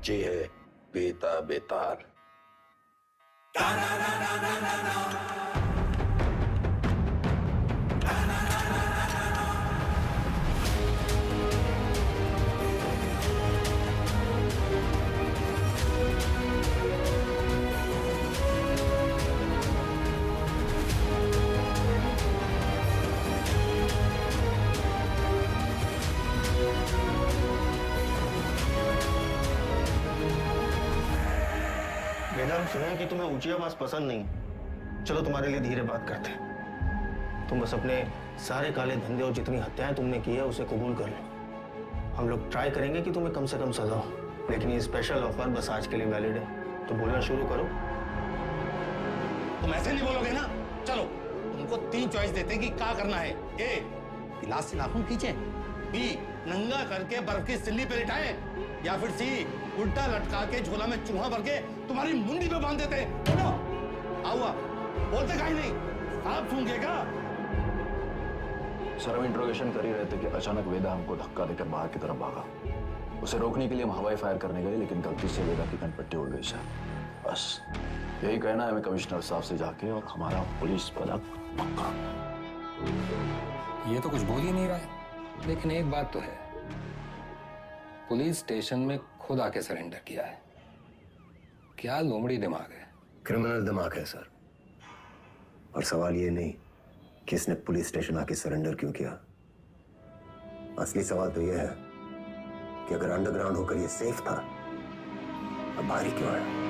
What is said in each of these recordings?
बच्ची है बेता बेतार। मैडम सुना है कि तुम्हें ऊंची आवाज पसंद नहीं। चलो तुम्हारे लिए धीरे बात करते हैं। तुम बस अपने सारे काले धंधे और जितनी हत्याएं तुमने की है उसे कबूल कर लो। हम लोग ट्राई करेंगे कि तुम्हें कम से कम सजा हो, लेकिन ये स्पेशल ऑफर बस आज के लिए वैलिड है। तो बोलना शुरू करो। तुम ऐसे नहीं बोलोगे ना। चलो तुमको 3 चॉइस देते हैं कि क्या करना है। ए, गिलास से नाखून खींचे, बी, नंगा करके बर्फ की सिल्ली पे लिटाए, या फिर सी, उल्टा लटका के झोला में चूहा भर के तुम्हारी मुंडी पे बांध देते। बोलो आउआ, बोलते काहे नहीं, आप सूंघेगा। सर हम इंट्रोगेशन कर ही रहे थे कि अचानक वेदा हमको धक्का देकर बाहर की तरफ भागा। उसे रोकने के लिए हम हवाई फायर करने गए, लेकिन गलती से वेदा की कनपट्टी उड़ गई सर। बस यही कहना है हमें कमिश्नर साहब से जाके, और हमारा पुलिस पदक पक्का। ये तो कुछ बोल ही नहीं रहा है, लेकिन एक बात तो है, पुलिस स्टेशन में खुद आके सरेंडर किया है। क्या लोमड़ी दिमाग है। क्रिमिनल दिमाग है सर। और सवाल ये नहीं कि इसने पुलिस स्टेशन आके सरेंडर क्यों किया। असली सवाल तो यह है कि अगर अंडरग्राउंड होकर ये सेफ था, अब बाहर ही क्यों आया।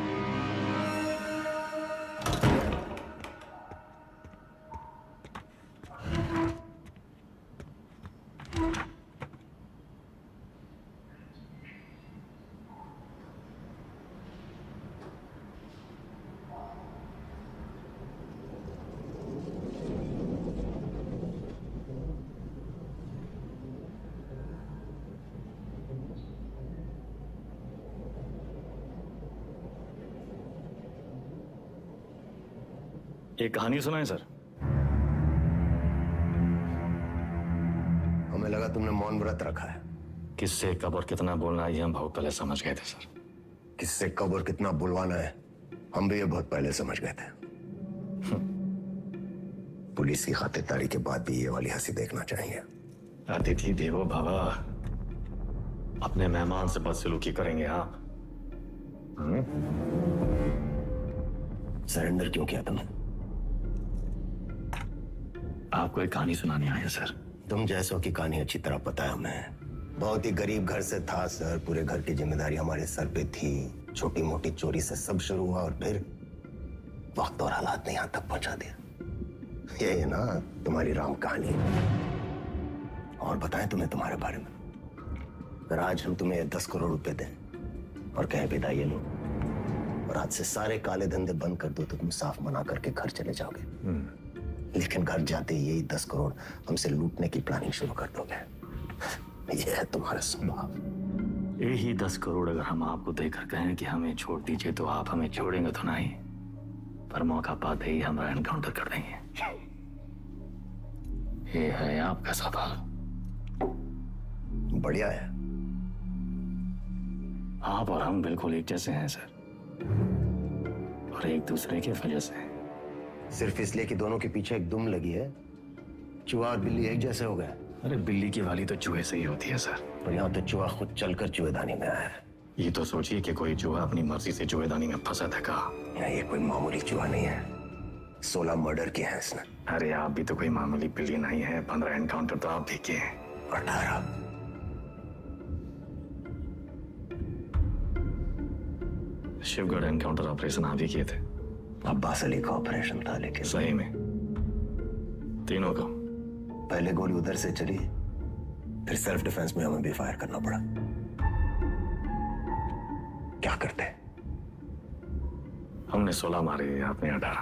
एक कहानी सुनाए सर। हमें लगा तुमने मौन व्रत रखा है। किससे कब और कितना बोलना है ये हम बहुत पहले समझ गए थे सर। किससे कब और कितना बुलवाना है हम भी ये बहुत पहले समझ गए थे। पुलिस की खातिरदारी के बाद भी ये वाली हंसी देखना चाहिए। अतिथि देवो भव, अपने मेहमान से बदसलूकी करेंगे आप। सरेंडर क्यों किया तुमने? आपको एक कहानी सुनानी आया सर। तुम जैसों की कहानी अच्छी तरह पता है हमें। बहुत ही गरीब घर से था सर। पूरे घर की जिम्मेदारी हमारे सर पे थी। छोटी मोटी चोरी से सब शुरू हुआ और फिर वक्त और हालात ने यहां तक पहुंचा दिया। ये है ना तुम्हारी राम कहानी। और बताएं तुम्हें तुम्हारे बारे में। अगर आज हम तुम्हें 10 करोड़ रुपए दें और कहें विदा ये लो, और आज से सारे काले धंधे बंद कर दो, तो तुम साफ मना करके घर चले जाओगे। लेकिन घर जाते ही यही 10 करोड़ हमसे लूटने की प्लानिंग शुरू कर दोगे। यह है तुम्हारा स्वभाव। यही 10 करोड़ अगर हम आपको देकर कहें कि हमें छोड़ दीजिए, तो आप हमें छोड़ेंगे तो नहीं, पर मौका पाते ही हमारा एनकाउंटर कर देंगे। ये है आपका स्वभाव। बढ़िया है। आप और हम बिल्कुल एक जैसे हैं सर, और एक दूसरे की वजह से। सिर्फ इसलिए कि दोनों के पीछे एक दुम लगी है, चूहा और बिल्ली एक जैसे हो गए। अरे बिल्ली की वाली तो चूहे से ही होती है सर। पर यहाँ तो चूहा खुद चलकर चूहेदानी में आया है। ये तो सोचिए कि कोई चूहा अपनी मर्जी से चूहेदानी में फंसा था का। ये कोई मामूली चूहा नहीं है। 16 मर्डर किए हैं इसने। अरे आप भी तो कोई मामूली बिल्ली नहीं है। 15 एनकाउंटर तो आप भी किए हैं। 18। शिवगढ़ एनकाउंटर ऑपरेशन आप ही किए थे। अब्बास अली का ऑपरेशन था, लेकिन सही में तीनों का। पहले गोली उधर से चली, फिर सेल्फ डिफेंस में हमें भी फायर करना पड़ा। क्या करते? हमने 16 मारे, आपने 18।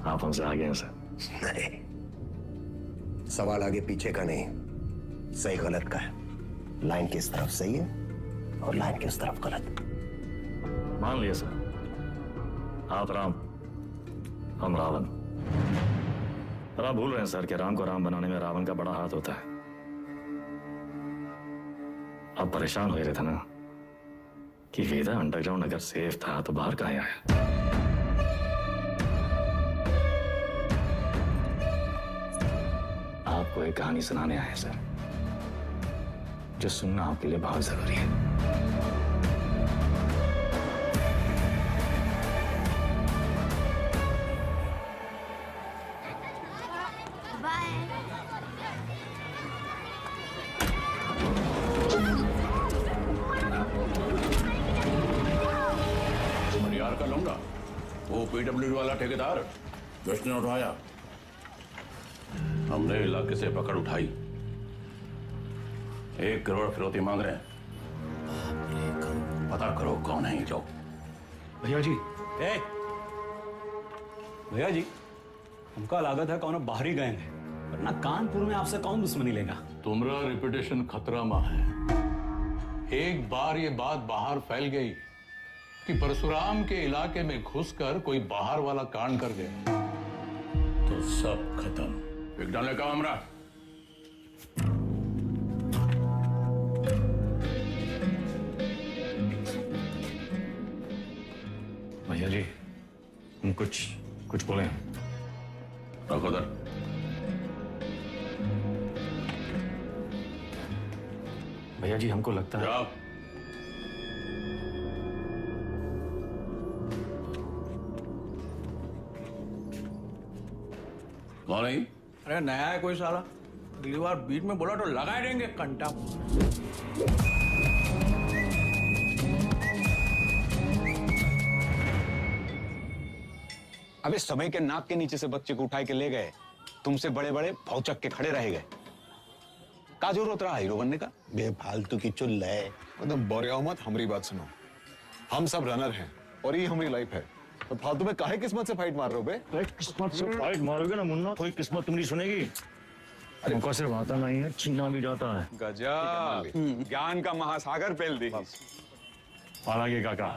आप हमसे आगे हैं सर। नहीं, सवाल आगे पीछे का नहीं, सही गलत का है। लाइन किस तरफ सही है और लाइन किस तरफ गलत। मान लिया सर, आप राम, हम रावण। पर आप भूल रहे हैं सर कि राम को राम बनाने में रावण का बड़ा हाथ होता है। आप परेशान हो रहे थे ना, कि वेदा अंडरग्राउंड अगर सेफ था तो बाहर कहाँ आया? आपको एक कहानी सुनाने आए हैं सर, जो सुनना आपके लिए बहुत जरूरी है। यार का लूंगा वो पीडब्ल्यूडी वाला ठेकेदार जिसने उठाया, हमने इलाके से पकड़ उठाई। 1 करोड़ फिरौती मांग रहे हैं। पता करो कौन है ये लोग। भैया जी, भैया जी, हमका लागत है कौन बाहरी गए हैं, वरना कानपुर में आपसे कौन दुश्मनी लेगा। तुम्हारा रेपुटेशन खतरा में है। एक बार ये बात बाहर फैल गई कि परशुराम के इलाके में घुसकर कोई बाहर वाला कांड कर गया तो सब खत्म। एक डाले का हमरा भैया जी, हम कुछ बोले हैं। रखो दर। भैया जी, हमको लगता है जाओ। कौन है? अरे नया है कोई साला, अगली बार बीच में बोला तो लगा देंगे कंटा। अबे समय के नाक के नीचे से बच्चे को उठाए के ले गए, तुमसे बड़े बड़े भौचक के खड़े रह गए। का जरूरत रहा हीरो बनने का? बेफालतू की चुल है। एकदम बोरिया मत, हमारी बात सुनो। हम सब रनर हैं और ये हमारी लाइफ है, तो फालतू में काहे किस्मत से फाइट मार रहे हो बे? किस्मत से फाइट मारोगे ना मुन्ना, कोई किस्मत तुम्हारी सुनेगी। हमको सिर्फ आता नहीं है, छीना भी जाता है। गजब, ज्ञान का महासागर पेल दी। और आगे काका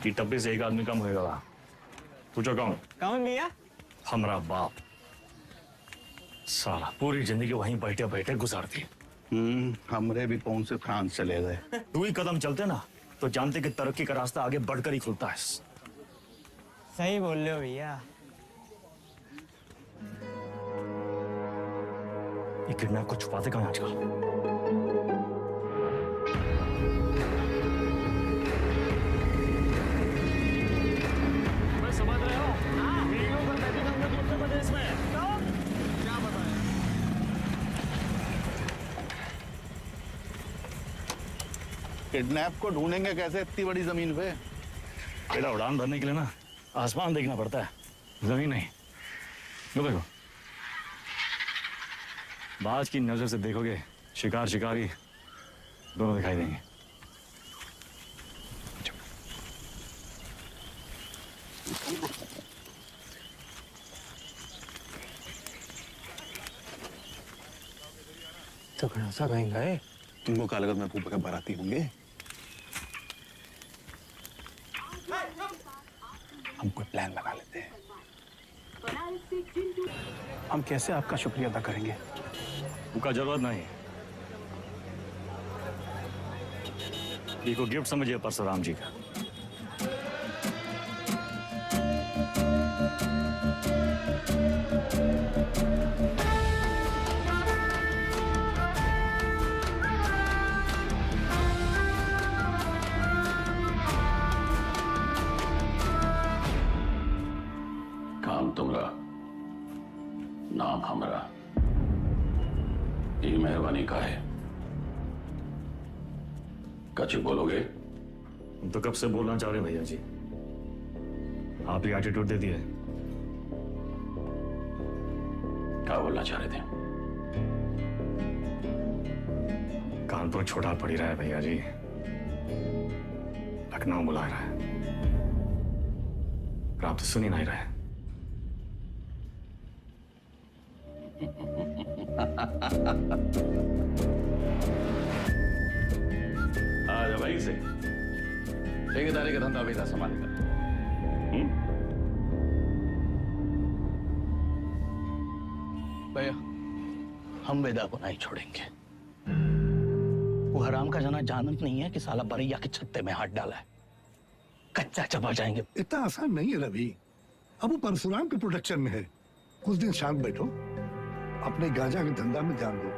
कि टब्बे से एक आदमी कम होएगा। पूछो कौन? कौन भैया? हमारा बाप। साला पूरी जिंदगी वहीं बैठे बैठे गुजार दी। हमरे भी कौन से फ्रांस चले गए। 2 ही कदम चलते ना तो जानते कि तरक्की का रास्ता आगे बढ़कर ही खुलता है। सही बोल रहे हो भैया। ये किडनैप को छुपाते कहाँ आजकल? समझ रहे हो? प्रदेश में क्या बताएं? किडनैप को ढूंढेंगे कैसे इतनी बड़ी जमीन पे? बेटा, उड़ान भरने के लिए ना आसमान देखना पड़ता है, जमीन नहीं। लो देखो, बाज की नजर से देखोगे शिकार शिकारी दोनों दिखाई देंगे। तो सा कहेंगे है। तुमको क्या लगत में फूफा के बाराती होंगे? हम कोई प्लान लगा लेते हैं। हम कैसे आपका शुक्रिया अदा करेंगे? उनका जरूरत नहीं। ये को गिफ्ट समझिए परशुराम जी का। काम तुम्हारा, नाम हमारा। ये मेहरबानी का है। कच्ची बोलोगे? हम तो कब से बोलना चाह रहे भैया जी, आप ही एटीट्यूड दे दिए। क्या बोलना चाह रहे थे? कानपुर छोड़ा पड़ ही रहा है भैया जी, लखनऊ बुला रहा है, पर आप तो सुन ही नहीं रहे। आज भाई से ठेकेदारी का धंधा भी था संभालेगा। भैया, हम वेदा को नहीं छोड़ेंगे। वो हराम का जना जानत नहीं है कि साला बरैया के छत्ते में हाथ डाला है। कच्चा चबा जाएंगे। इतना आसान नहीं है रवि। अब वो परशुराम के प्रोटेक्शन में है। कुछ दिन शांत बैठो, अपने गांजा के धंधा में ध्यान दो,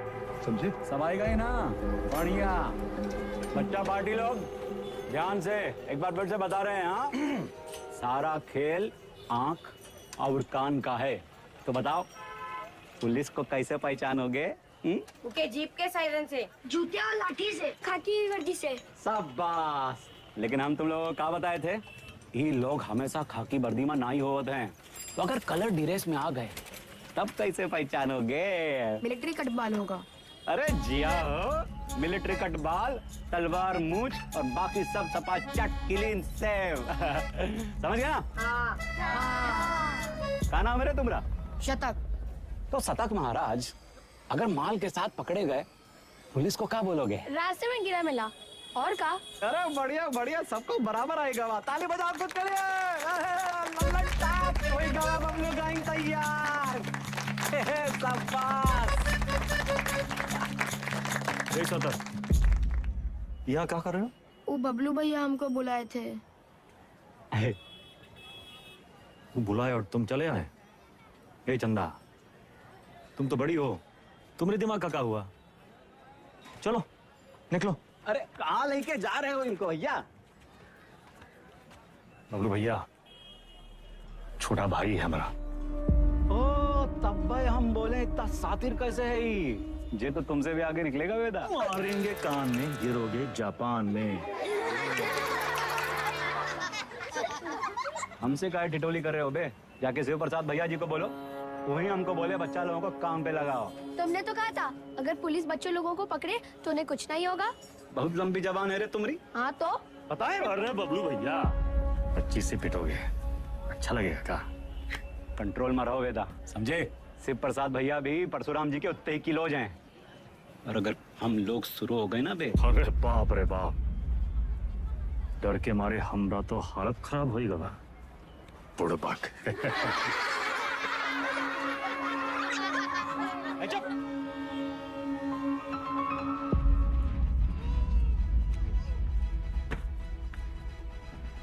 समझे? समाई गई ना? बढ़िया। बच्चा पार्टी लोग ध्यान से एक बार फिर से बता रहे हैं, हाँ? सारा खेल आंख और कान का है। तो बताओ पुलिस को कैसे पहचानोगे? ओके, जीप के सायरन से, जूते और लाठी से, खाकी की वर्दी से। शाबाश। लेकिन हम तुम लोगों को क्या बताए थे? ये लोग हमेशा खाकी वर्दी में ना ही होते हैं, तो अगर कलर ड्रेस में आ गए तब कैसे पहचानोगे? मिलिट्री कटबाल होगा। अरे जिया हो, मिलिट्री कटबाल, तलवार मूंछ और बाकी सब सपा चट क्लीन सेव। समझ गया? हाँ। क्या नाम है रे तुम्हारा? शतक। तो शतक महाराज, अगर माल के साथ पकड़े गए पुलिस को क्या बोलोगे? रास्ते में गिरा मिला। और का? अरे बढ़िया बढ़िया, सबको बराबर आएगा। ताली बजाओ खुद के लिए। बबलू गाइंग तैयार। यहाँ क्या कर रहे हो? वो बबलू भैया हमको बुलाए थे। बुलाए और तुम चले आए? ए चंदा, तुम तो बड़ी हो, तुम्हारे दिमाग का क्या हुआ? चलो निकलो। अरे कहाँ लेके जा रहे हो इनको भैया? बबलू भैया छोटा भाई है हमारा। ओ तब भाई हम बोले इतना सातिर कैसे है ये तो तुमसे भी आगे निकलेगा वेदा। मारेंगे कान में, गिरोगे जापान में। हमसे काय टिटोली कर रहे हो बे? जाके शिव प्रसाद भैया जी को बोलो, वही हमको बोले बच्चा लोगों को काम पे लगाओ। तुमने तो कहा था अगर पुलिस बच्चे लोगों को पकड़े तो उन्हें कुछ नहीं होगा। बहुत लंबी जबान है रे तुम्हारी। हाँ तो पता है? अरे बबलू भैया 25 से पिटोगे, अच्छा लगेगा क्या? कंट्रोल में रहो वेदा, समझे? शिव प्रसाद भैया भी परशुराम जी के उतने ही किलोज हैं, और अगर हम लोग शुरू हो गए ना बे। अरे बाप रे बाप, डर के मारे हमरा तो हालत खराब हो गया। बुड़बक।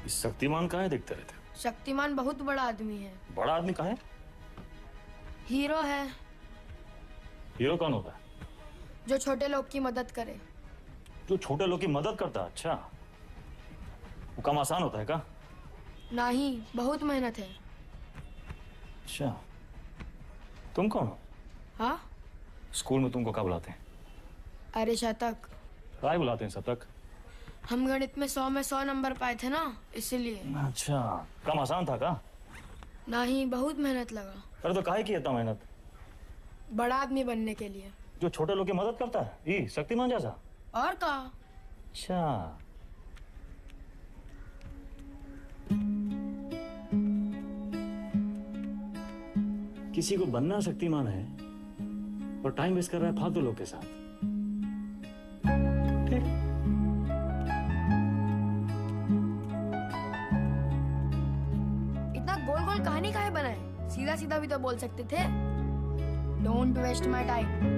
शक्तिमान कहाँ है दिखते रहते? शक्तिमान बहुत बड़ा आदमी है। बड़ा आदमी कहाँ है? हीरो है। हीरो कौन होता है? जो छोटे लोग की मदद करे। जो छोटे लोग की मदद करता है? अच्छा, वो काम आसान होता है क्या? नहीं, बहुत मेहनत है। अच्छा, तुम कौन हो? हाँ? स्कूल में तुमको क्या बुलाते हैं? अरे शतक। क्या बुलाते हैं शतक? हम गणित में 100 में 100 नंबर पाए थे ना, इसलिए। अच्छा, काम आसान था क्या? नहीं, बहुत मेहनत लगा। अरे तो काहे की इतना मेहनत? बड़ा आदमी बनने के लिए। जो छोटे लोग की मदद करता है, ये शक्तिमान जैसा? और का? अच्छा, किसी को बनना शक्तिमान है और टाइम वेस्ट कर रहा है फालतू लोग के साथ। ठीक। इतना गोल गोल कहानी काहे बनाए? सीधा सीधा भी तो बोल सकते थे। Don't waste my time.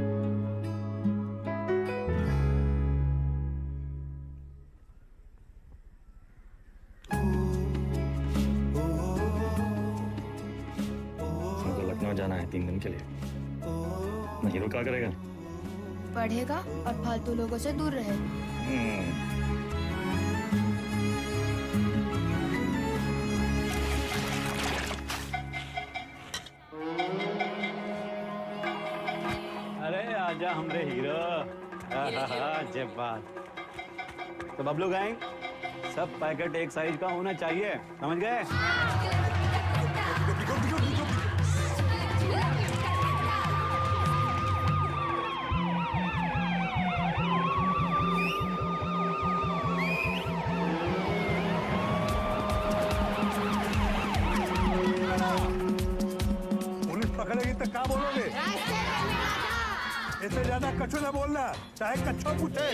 जाना है 3 दिन के लिए। हीरो क्या करेगा? पढ़ेगा और फालतू लोगों से दूर रहेगा। अरे आजा हमरे हीरो। जय बात। तो बबलू गैंग, सब पैकेट एक साइज का होना चाहिए, समझ गए? पकड़ेगी तो क्या बोलोगे? इससे ज्यादा कछु ना बोलना, चाहे कच्छो पूछे।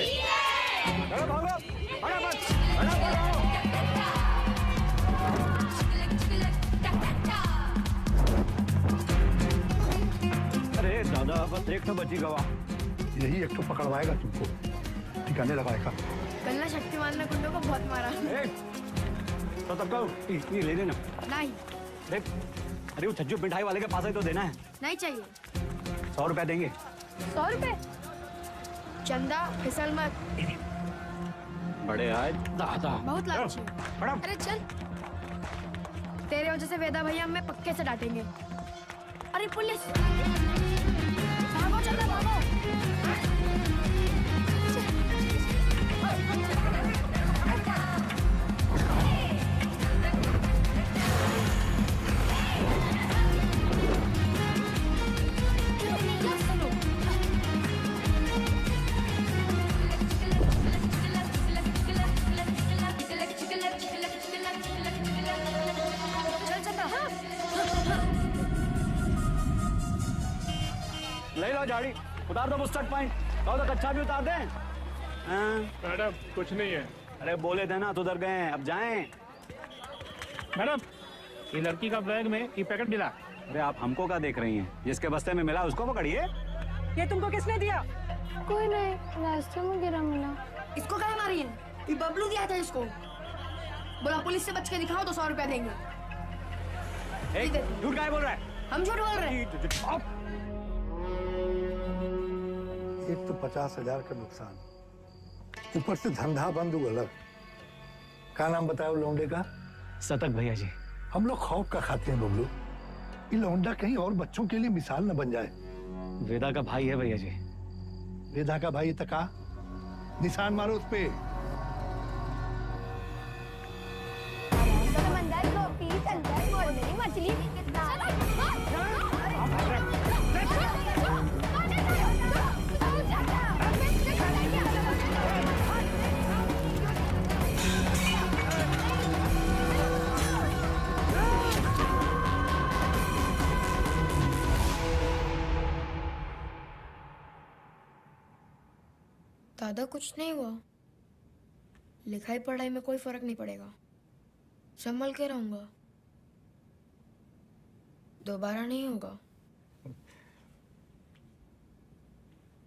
अरे दादा, बस एक तो बची गवा। यही एक तो पकड़वाएगा तुमको। ठिकाने लगाएगा। कल ना शक्तिमान ने गुंडों को बहुत मारा। तो तब कहो ये ले लेना। नहीं। देख, अरे वो छज्जू मिठाई वाले के पास ही तो देना है। नहीं चाहिए। 100 रुपए देंगे। 100 रुपए? चंदा फिसल मत। बड़े आज दादा। बहुत लालची है। अरे चल। तेरे वजह से वेदा भैया हमें पक्के से डांटेंगे। अरे पुलिस! भागो चंदा भागो। ले लो झाड़ी, उतार दो बुस्टर्ड पॉइंट। कहो तो कच्चा भी उतार दें। मैडम कुछ नहीं है। अरे बोले थे ना, तो उधर गए, अब जाएं। मैडम ये लड़की का बैग में ये पैकेट मिला। अरे आप हमको क्या देख रही हैं? जिसके बस्ते में मिला उसको पकड़िए। ये तुमको किसने दिया? कोई नहीं, रास्ते में गिरा मिला। इसको क्या मारी है? ये बबलू दिया था इसको। बोला पुलिस से बच के दिखाओ तो 100 रुपया देंगे। झूठ काहे बोल रहा है? हम झूठ बोल रहे हैं। एक तो 50,000 का नुकसान, ऊपर से धंधा बंद हुआ अलग। क्या नाम बताया लौंडे का? सतक भैया जी। हम लोग खौफ का खाते हैं बबलू। ये लौंडा कहीं और बच्चों के लिए मिसाल न बन जाए। वेदा का भाई है भैया जी। वेदा का भाई तका निशान मारो उस पे। मछली दादा कुछ नहीं हुआ। लिखाई पढ़ाई में कोई फर्क नहीं पड़ेगा। संभल के रहूंगा। दोबारा नहीं होगा।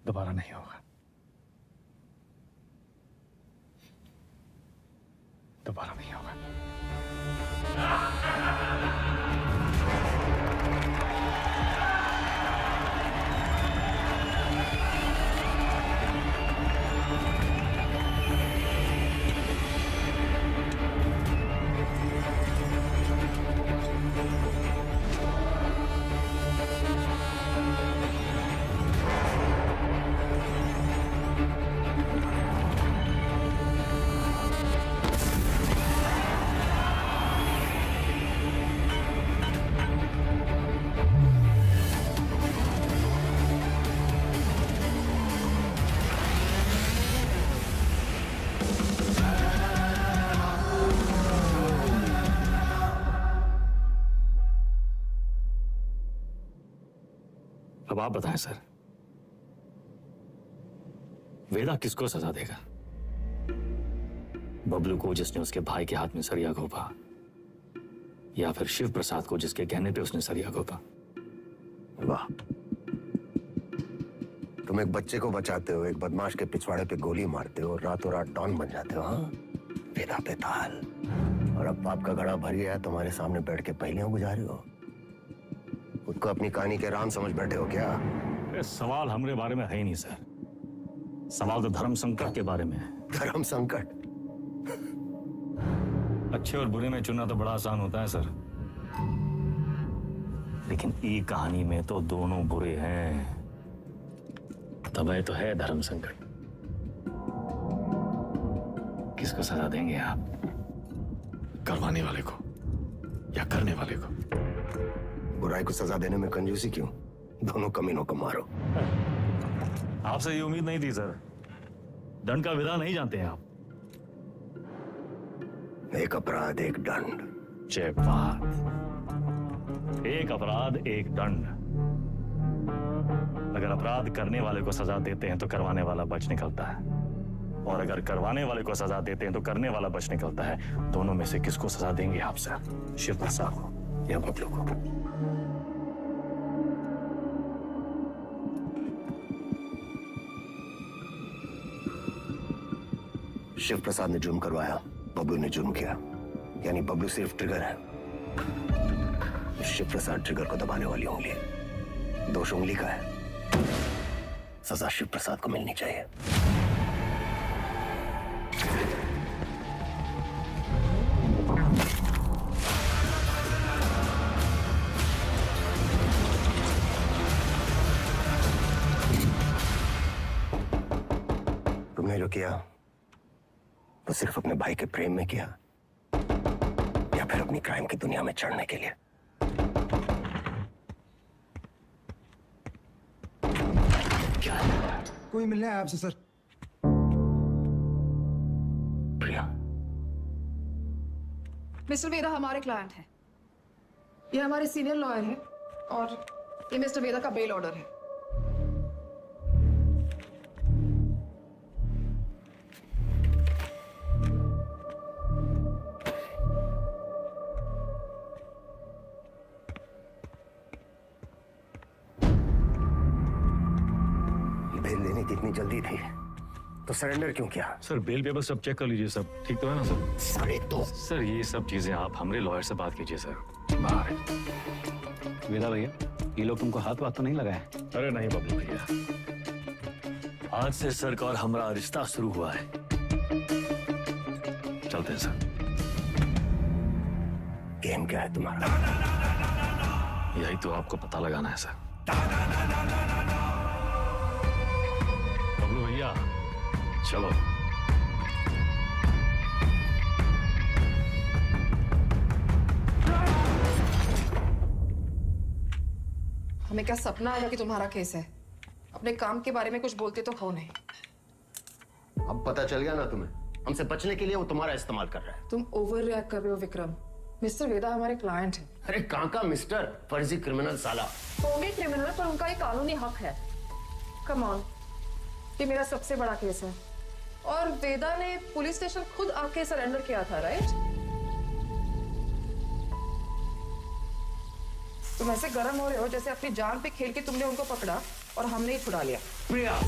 दोबारा नहीं होगा। दोबारा नहीं होगा। अब आप बताएं सर, वेदा किसको सजा देगा? बबलू को जिसने उसके भाई के हाथ में सरिया घोंपा, या फिर शिव प्रसाद को जिसके कहने पे उसने सरिया घोंपा? वाह, तुम एक बच्चे को बचाते हो, एक बदमाश के पिछवाड़े पे गोली मारते हो, रातों रात डॉन बन जाते हो। हाँ, वेदा पे ताल। और अब पाप का घड़ा भर गया, तुम्हारे सामने बैठ के पहेलियां बुझा रहे हो। खुद को अपनी कहानी के राम समझ बैठे हो क्या? सवाल हमारे बारे में है ही नहीं सर। सवाल तो धर्म संकट के बारे में है। धर्म संकट? अच्छे और बुरे में चुनना तो बड़ा आसान होता है सर, लेकिन ई कहानी में तो दोनों बुरे हैं। तब तो है धर्म संकट। किसको सजा देंगे आप? करवाने वाले को या करने वाले को? बुराई को सजा देने में कंजूसी क्यों? दोनों कमीनों को मारो। आपसे ये उम्मीद नहीं थी सर। दंड का विधान नहीं जानते हैं आप। एक अपराध एक दंड। जय बात। एक अपराध एक दंड। अगर अपराध करने वाले को सजा देते हैं तो करवाने वाला बच निकलता है, और अगर करवाने वाले को सजा देते हैं तो करने वाला बच निकलता है। दोनों में से किसको सजा देंगे आप सर? शिव प्रसाद को या बबलू को? शिव प्रसाद ने जुर्म करवाया, बबलू ने जुर्म किया, यानी बबलू सिर्फ ट्रिगर है, शिव प्रसाद ट्रिगर को दबाने वाली उंगली है। दोष उंगली का है, सजा शिव प्रसाद को मिलनी चाहिए। तुमने जो किया वो सिर्फ अपने भाई के प्रेम में किया या फिर अपनी क्राइम की दुनिया में चढ़ने के लिए? कोई मिलने आया आपसे सर। प्रिया, मिस्टर वेदा हमारे क्लाइंट हैं। ये हमारे सीनियर लॉयर हैं और ये मिस्टर वेदा का बेल ऑर्डर है। बेल लेने की इतनी जल्दी थी तो सरेंडर क्यों किया? सर बेल पेपर सब चेक कर लीजिए, सब ठीक तो है ना सर? सारे तो सर ये सब चीजें आप हमारे लॉयर से बात कीजिए सर। बाहर है। वेदा भैया, ये लोग तुमको हाथ वाथ तो नहीं लगाए? अरे नहीं बबलू भैया, आज से सर का और हमारा रिश्ता शुरू हुआ है। चलते हैं सर। गेम क्या है तुम्हारा? यही तो आपको पता लगाना है सर। बबलू भैया चलो। हमें क्या सपना आया कि तुम्हारा केस है? अपने काम के बारे में कुछ बोलते तो हो नहीं। अब पता चल गया ना तुम्हें, हमसे बचने के लिए वो तुम्हारा इस्तेमाल कर रहा है। तुम ओवर रिएक्ट कर रहे हो विक्रम। मिस्टर वेदा हमारे क्लाइंट हैं। अरे कहां का मिस्टर, फर्जी क्रिमिनल साला। होंगे क्रिमिनल पर उनका एक कानूनी हक है। कम ऑन, ये मेरा सबसे बड़ा केस है और वेदा ने पुलिस स्टेशन खुद आके सरेंडर किया था, राइट? तुम ऐसे गर्म हो रहे हो जैसे अपनी जान पे खेल के तुमने उनको पकड़ा और हमने ही छुड़ा लिया। प्रिया,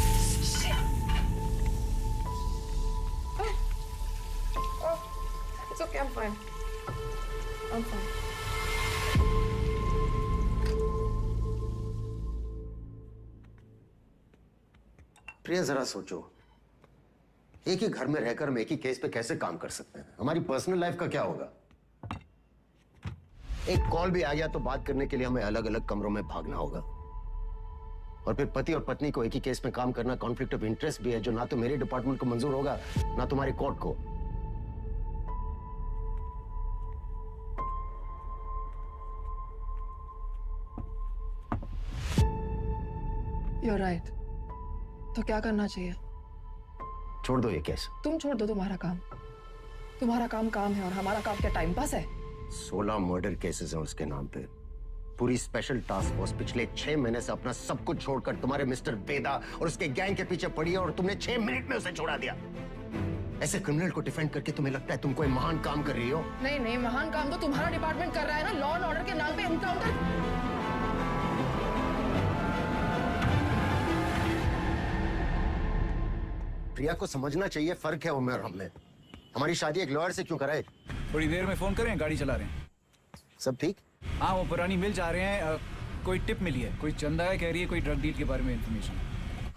It's okay, I'm fine. I'm fine. प्रिया जरा सोचो, एक ही घर में रहकर हम एक ही केस पे कैसे काम कर सकते हैं? हमारी पर्सनल लाइफ का क्या होगा? एक कॉल भी आ गया तो बात करने के लिए हमें अलग अलग कमरों में भागना होगा। और फिर पति और पत्नी को एक ही केस में काम करना कॉन्फ्लिक्ट ऑफ इंटरेस्ट भी है, जो ना तो मेरे डिपार्टमेंट को मंजूर होगा ना तुम्हारी कोर्ट को। You're right. तो क्या करना चाहिए? छोड़ दो ये केस। तुम छोड़ दो तुम्हारा काम। तुम्हारा काम काम है और हमारा काम क्या टाइम पास है? 16 मर्डर केसेस हैं उसके नाम पे। पूरी स्पेशल टास्क फोर्स पिछले 6 महीने से अपना सब कुछ छोड़कर तुम्हारे मिस्टर वेदा और उसके गैंग के पीछे पड़ी है और तुमने 6 मिनट में उसे छोड़ा दिया। ऐसे क्रिमिनल को डिफेंड करके तुम्हें लगता है तुम कोई महान काम कर रही हो? नहीं नहीं, महान काम तो तुम्हारा डिपार्टमेंट कर रहा है ना, लॉ एंड ऑर्डर के नाम पे एनकाउंटर। प्रिया को समझना चाहिए, फर्क है उम्र और हम में। हमारी शादी एक लॉयर से क्यों कराए? थोड़ी देर में फोन करें, गाड़ी चला रहे हैं। सब ठीक? हाँ, वो पुरानी मिल जा रहे हैं। कोई टिप मिली है, कोई चंदा है कह रही है, कोई ड्रग डील के बारे में इंफॉर्मेशन।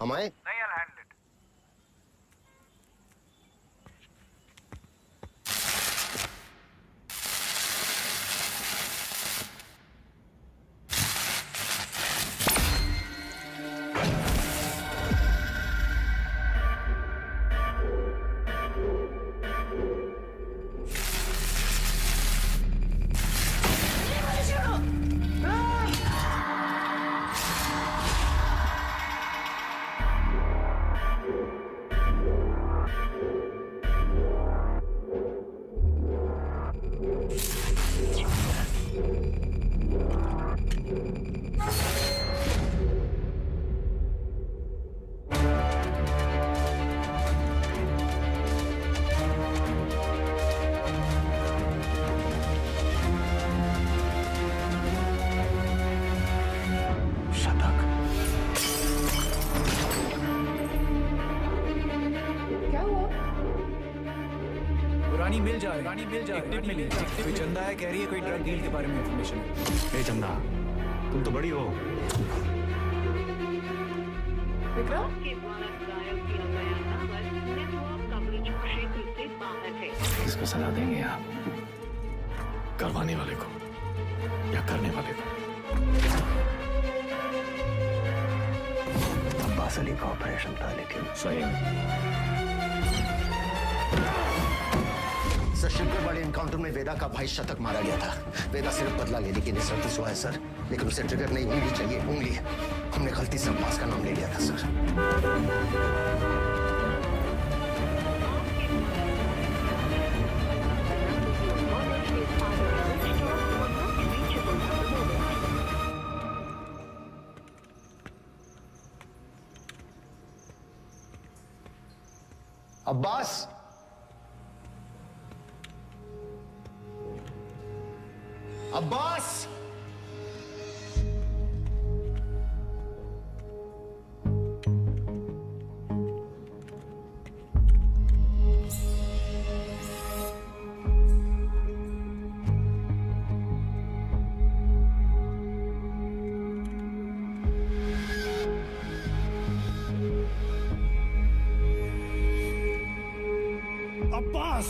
हम आए? नहीं, I'll handle it. जा रही है। एक टिप मिली है। कोई चंदा है, कह रही है कोई ड्रग डील के बारे में इंफॉर्मेशन है। ए चंदा, तुम तो बड़ी हो। विक्रम? किसको सलाह देंगे आप? करवाने वाले को या करने वाले को? अब्बास अली का ऑपरेशन था, लेकिन सही सर, शिवगढ़ वाले एनकाउंटर में वेदा का भाई शतक मारा गया था। वेदा सिर्फ बदला लेने की निसरती हुआ है सर, लेकिन उसे ट्रिगर नहीं, उंगली चाहिए, उंगली। हमने गलती से अब्बास का नाम ले लिया था सर। अब्बास, अब्बास, अब्बास,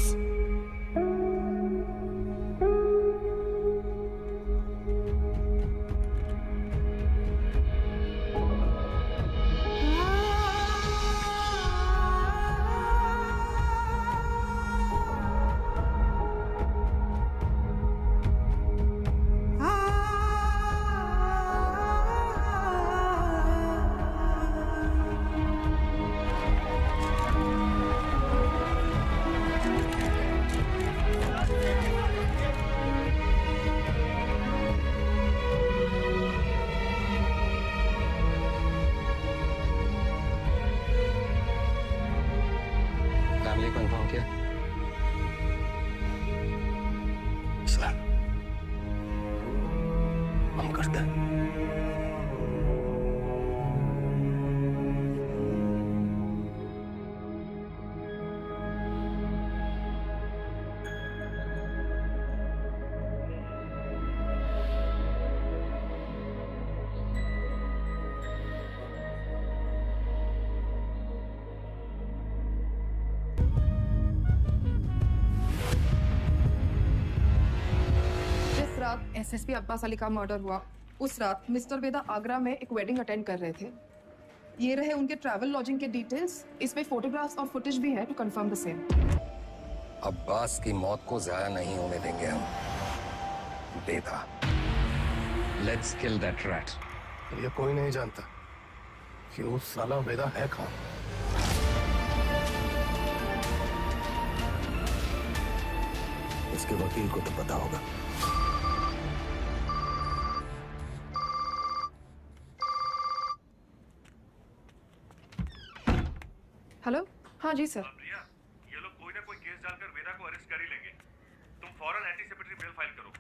फैमिली को इन्फॉर्म किया? सर, हम करते हैं। एसएसपी अब्बास अली का मर्डर हुआ, उस रात मिस्टर वेदा आगरा में एक वेडिंग अटेंड कर रहे थे। ये रहे उनके ट्रैवल लॉजिंग के डिटेल्स। इसमें फोटोग्राफ्स और फुटेज भी है to confirm the same. Abbas की मौत को जाया नहीं होने देंगे हम। Veda, let's kill that rat. ये कोई नहीं जानता कि उस साला वेदा है कौन। इसके वकील को तो पता होगा। हेलो, हाँ जी सर। ये लोग कोई ना कोई केस डालकर वेदा को अरेस्ट कर ही लेंगे। तुम फौरन एंटीसिपेटरी बेल फाइल करो।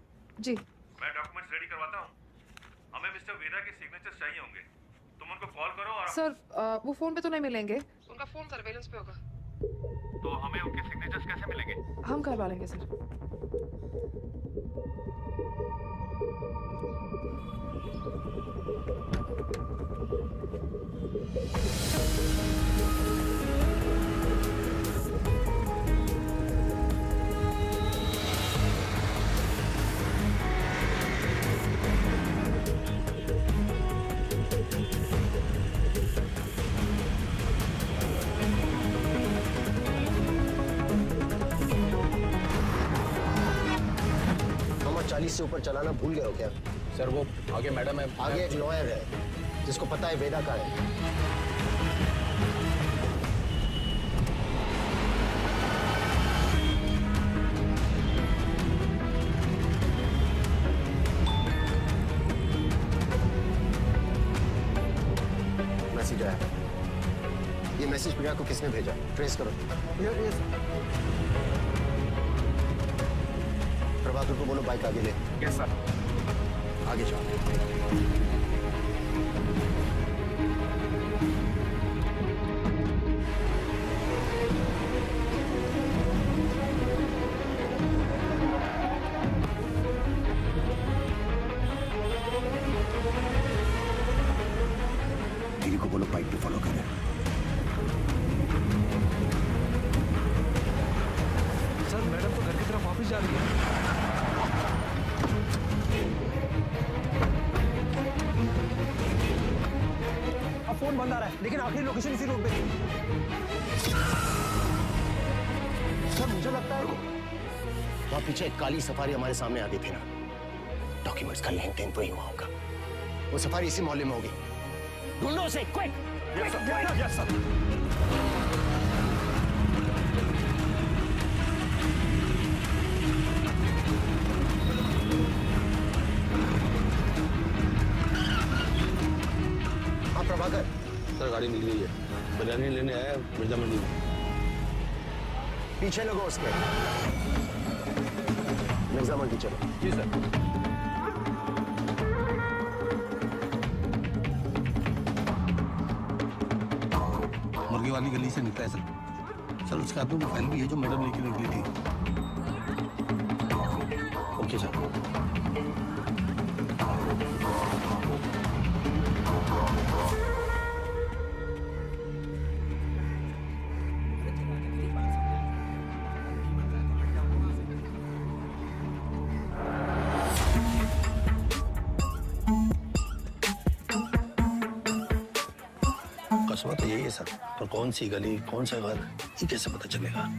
जी। मैं डॉक्यूमेंट्स रेडी करवाता हूँ। हमें मिस्टर वेदा के सिग्नेचर्स चाहिए होंगे। तुम उनको कॉल करो और सर वो फोन पे तो नहीं मिलेंगे, उनका फोन सर्वेलेंस पे होगा। तो हमें उनके सिग्नेचर्स कैसे मिलेंगे? हम करवा लेंगे सर। मामा 40 से ऊपर चलाना भूल गए हो क्या? सर वो आगे मैडम है। आगे एक लॉयर है जिसको पता है वेदा का है। मैसेज आया। ये मैसेज प्रिया को किसने भेजा? ट्रेस करो। प्रभाकर को बोलो बाइक आगे ले। Yes sir. आगे जाओ। फॉलो करें। सर मैडम तो घर की तरफ वापस जा रही है। अब फोन बंद आ रहा है, लेकिन आखिरी लोकेशन इसी रोड पे थी। सर मुझे लगता है वहां पीछे एक काली सफारी हमारे सामने आती थी ना, डॉक्यूमेंट्स का लेन देन वही हुआ होगा। वो सफारी इसी मोहल्ले में होगी। ढूंढो उसे, क्विक! Yes sir. हाँ प्रभाकर, सर गाड़ी मिल गई है, बिरयानी लेने आया मिर्जा मंडी में। पीछे लगो उसके। मिर्जा मंडी चलो। जी सर। मुर्गी वाली गली से निकला है सर। सर उसके हाथ में फाइल भी है जो मैडम लेके निकली थी। Okay sir. कस्बा तो यही है सर, पर कौन सी गली कौन सा घर ये कैसे पता चलेगा?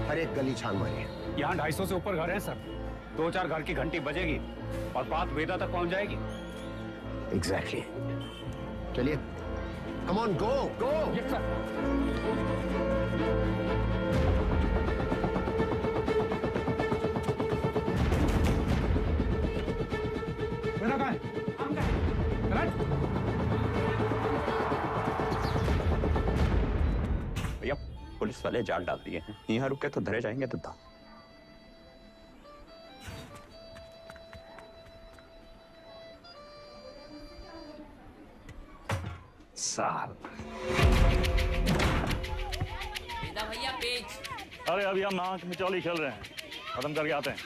हर एक गली छान मारिए। यहाँ 250 से ऊपर घर हैं सर। 2-4 घर की घंटी बजेगी और बात वेदा तक पहुंच जाएगी। एग्जैक्टली। चलिए, come on, go go. Yes sir. Veda कहाँ है? भैया पुलिस वाले जाल डाल दिए हैं, यहाँ रुके तो धरे जाएंगे तो था। साहब भैया पेज। अरे अभी हम आंख में चौली खेल रहे हैं, खत्म करके आते हैं।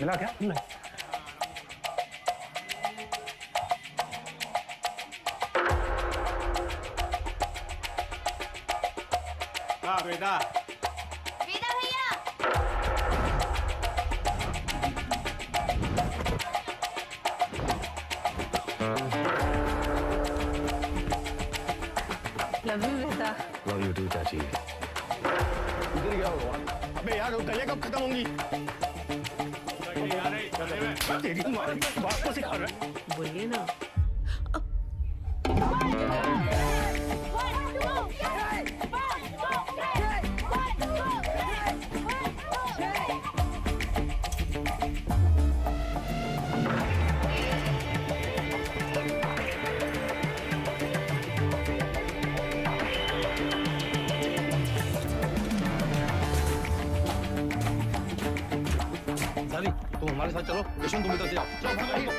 मिला क्या? मिला। हाँ बेटा। वेदा भैया। लव यू बेटा। लव यू टू चाची। इधर क्या हुआ? अबे यार वो कलियां कब खत्म होंगी? तेरी माँ बात को सिखा रहा है। बोलिए ना। तुम हमारे साथ चलो, यशवंत तुम इधर से जाओ। चलो भागो।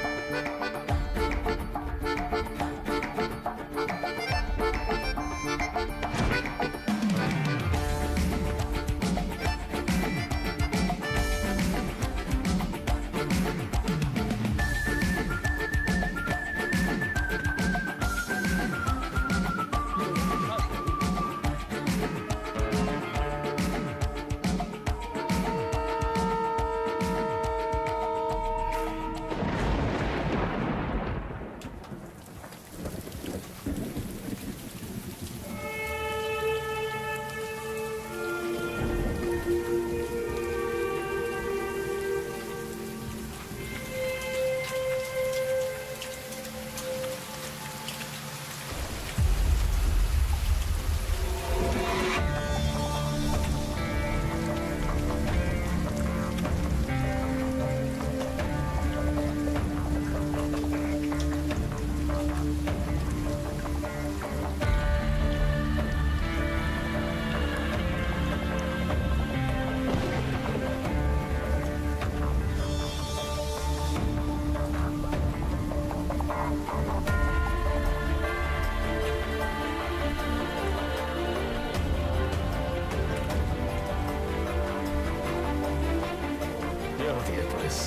होती है पुलिस।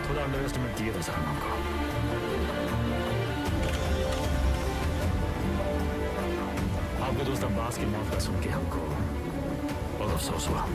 थोड़ा अंडर एस्टिमेट किया था सर आपको। आपके दोस्त अब्बास की मौत का सुन के हमको बहुत अफसोस हुआ।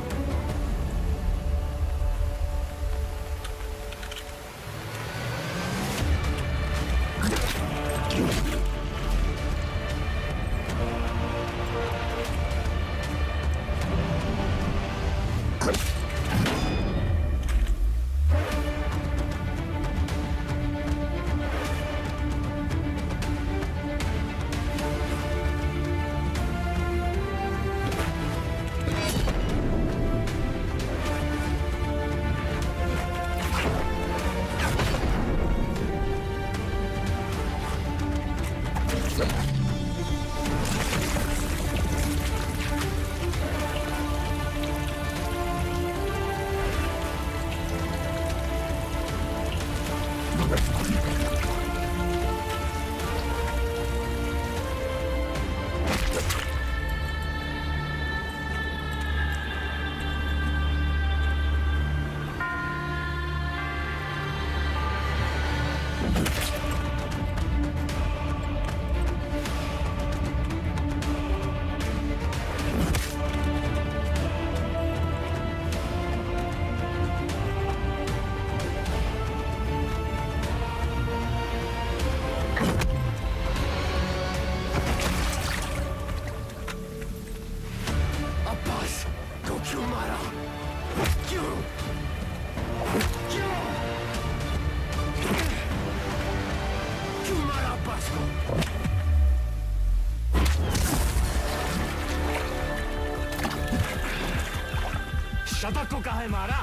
शतक को काहे मारा?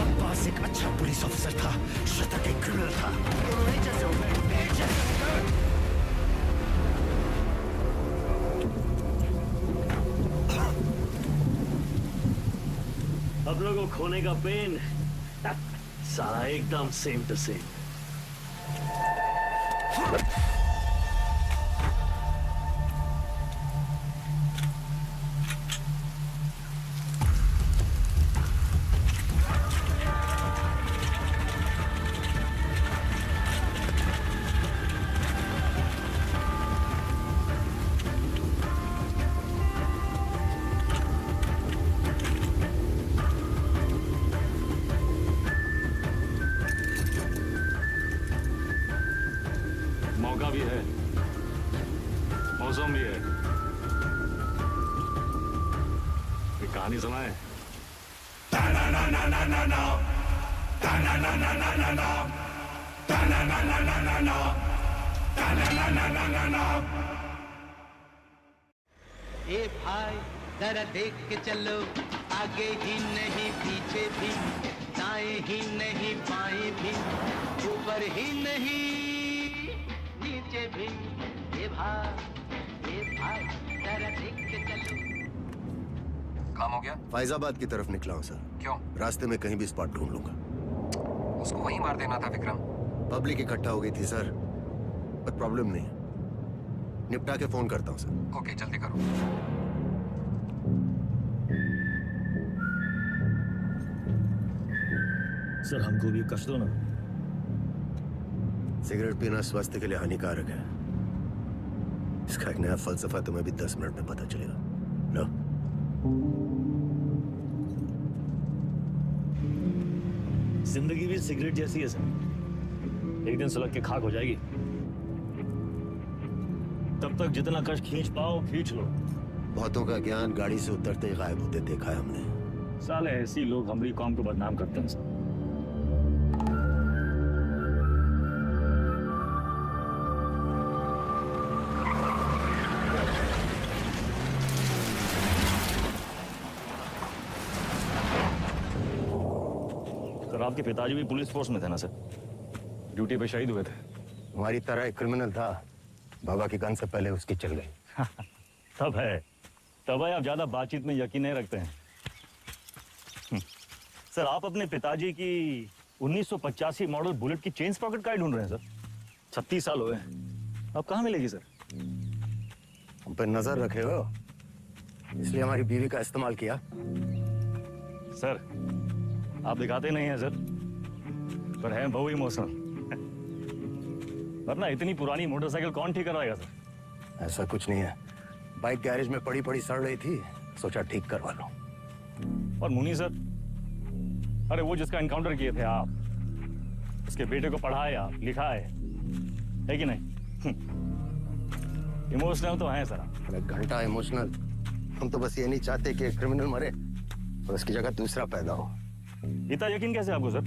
अब्बास एक अच्छा पुलिस ऑफिसर था, शतक एक क्रिमिनल था। जैसे अब लोगों को खोने का पेन सारा एकदम सेम टू सेम। मौका भी है, मौसम भी है। एक कहानी सुनाए। ए भाई जरा देख के चलो, आगे ही नहीं पीछे भी, दाएं ही नहीं बाएं भी, ऊपर ही नहीं नीचे भी। ए भाई जरा देख के चलो। काम हो गया? फैजाबाद की तरफ निकला हूँ सर। क्यों? रास्ते में कहीं भी स्पॉट ढूंढ लूंगा। उसको वहीं मार देना था विक्रम। पब्लिक इकट्ठा हो गई थी सर, पर प्रॉब्लम नहीं, निपटा के फोन करता हूँ सर। ओके, जल्दी करो। सर हमको भी कश दो ना। सिगरेट पीना स्वास्थ्य के लिए हानिकारक है। इसका एक नया फलसफा तुम्हें भी 10 मिनट में पता चलेगा। लो। जिंदगी भी सिगरेट जैसी है सर, एक दिन सुलग के खाक हो जाएगी। तब तक जितना कश खींच पाओ खींच लो। बहुतों का ज्ञान गाड़ी से उतरते ही गायब होते देखा है हमने। साले ऐसी लोग हमारी कौम को बदनाम करते हैं सर। सर आपके पिताजी भी पुलिस फोर्स में थे ना सर? ड्यूटी पे शहीद हुए थे। हमारी तरह एक क्रिमिनल था, बाबा की गन से पहले उसकी चल गई। तब है आप ज्यादा बातचीत में यकीन नहीं रखते हैं। सर आप अपने पिताजी की 1985 मॉडल बुलेट की चेन स्प्रॉकेट का ढूंढ रहे हैं सर। 36 साल हुए हैं, अब कहाँ मिलेगी सर? हम पे नजर रखे हो, इसलिए हमारी बीवी का इस्तेमाल किया। सर आप दिखाते नहीं हैं सर, पर हैं बहु इमोशनल। वरना इतनी पुरानी मोटरसाइकिल कौन ठीक करवाएगा सर? ऐसा कुछ नहीं है, बाइक गैरेज में पड़ी पड़ी सड़ रही थी, सोचा ठीक करवा लो। और मुनी सर, अरे वो जिसका एनकाउंटर किए थे आप, उसके बेटे को पढ़ाया लिखाया है कि नहीं? इमोशनल तो हैं सर। अरे घंटा इमोशनल, हम तो बस ये नहीं चाहते कि एक क्रिमिनल मरे और उसकी जगह दूसरा पैदा हो। इतना यकीन कैसे आपको सर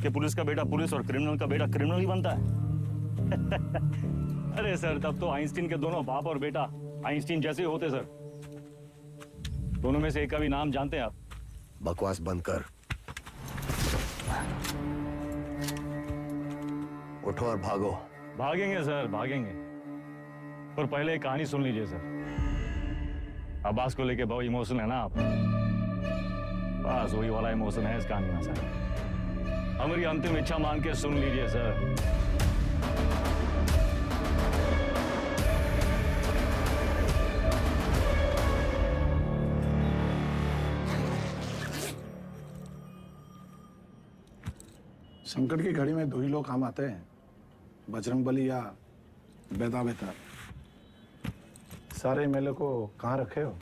कि पुलिस का बेटा पुलिस और क्रिमिनल का बेटा क्रिमिनल ही बनता है? अरे सर, तब तो आइंस्टीन के दोनों बाप और बेटा आइंस्टीन जैसे होते सर। दोनों में से एक का भी नाम जानते हैं आप? बकवास बंद कर, उठो और भागो। भागेंगे सर, भागेंगे, पर पहले एक कहानी सुन लीजिए सर। अब्बास को लेके बहुत इमोशनल है ना आप? बस वही वाला इमोशन है इस कहानी में सर। हमारी अंतिम इच्छा मान के सुन लीजिए सर। संकट की घड़ी में दो ही लोग काम आते हैं, बजरंग बली या बेदा बेतार। सारे मेले को कहाँ रखे हो?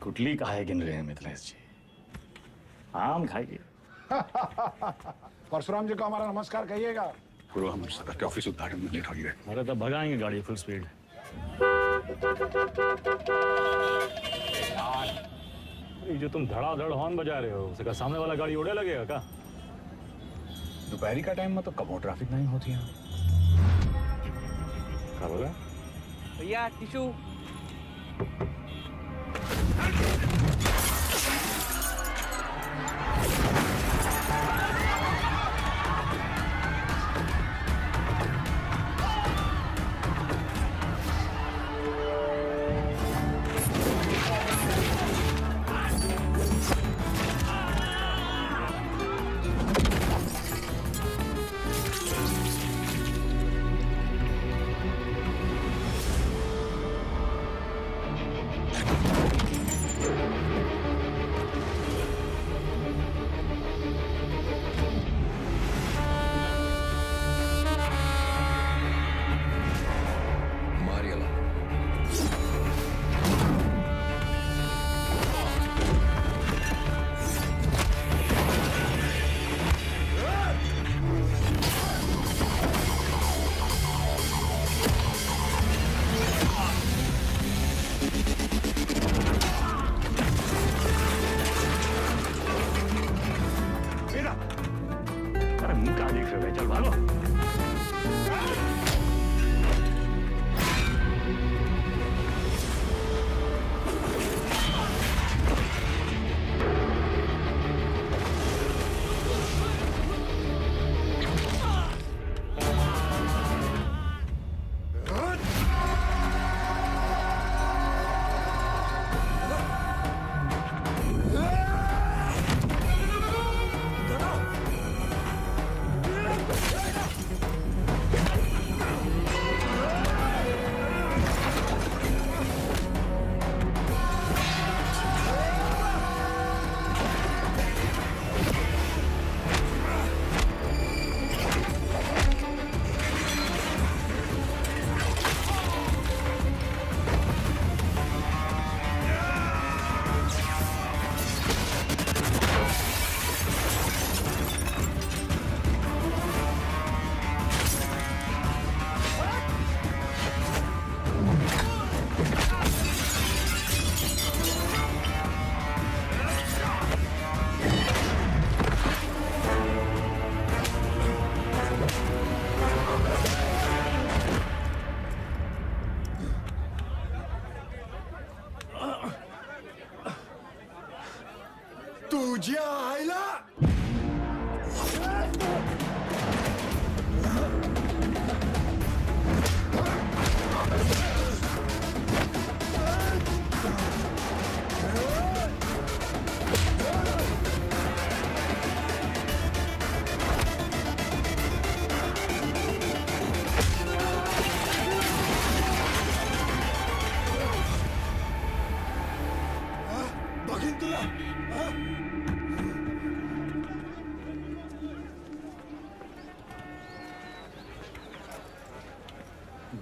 कुटली काहे गिन रहे हैं मिथिलेश जी? आम खाइए। परशुराम जी को हमारा नमस्कार कहिएगा। पूर्व हमारे सदर के ऑफिस उद्घाटन में लेट हो गए। अरे तब भगाएंगे गाड़ी फुल स्पीड। ये जो तुम धड़ाधड़ हॉर्न बजा रहे हो, उसका सामने वाला गाड़ी उड़े लगेगा क्या? दोपहरी का टाइम में तो कब ट्रैफिक नहीं होती है। क्या बोला भैया? टिशू।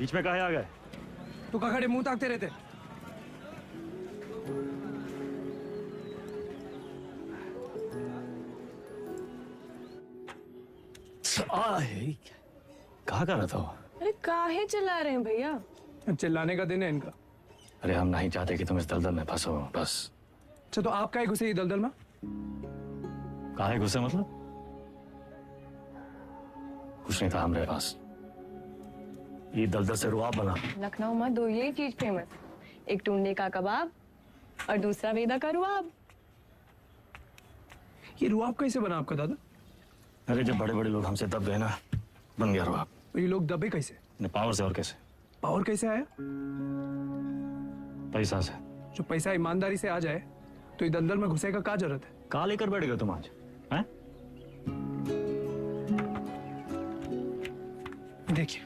बीच में काहे आ गए? तू का खड़े मुंह ताकते रहते? कहाँ कर रहा था? अरे काहे चिल्ला रहे हैं भैया? चिल्लाने का दिन है इनका। अरे हम नहीं चाहते कि तुम इस दलदल में फंसो, बस। अच्छा तो आप काहे घुसे ये दलदल में? काहे घुसे मतलब? कुछ नहीं था हमारे पास। ये दलदल से रुआब बना। लखनऊ में दो यही चीज फेमस, एक टुंडे का कबाब और दूसरा वेदा का रुआब। ये रुआब कैसे बना आपका दादा? अरे जब बड़े बड़े लोग हमसे दब गए ना, बन गया रुआब। ये लोग दबे कैसे? पावर से। और कैसे? पावर कैसे आया? पैसा से। जो पैसा ईमानदारी से आ जाए तो ये दलदल में घुसे का क्या जरूरत है? कहाँ लेकर बैठ गए तुम आज? हैं? देखिए,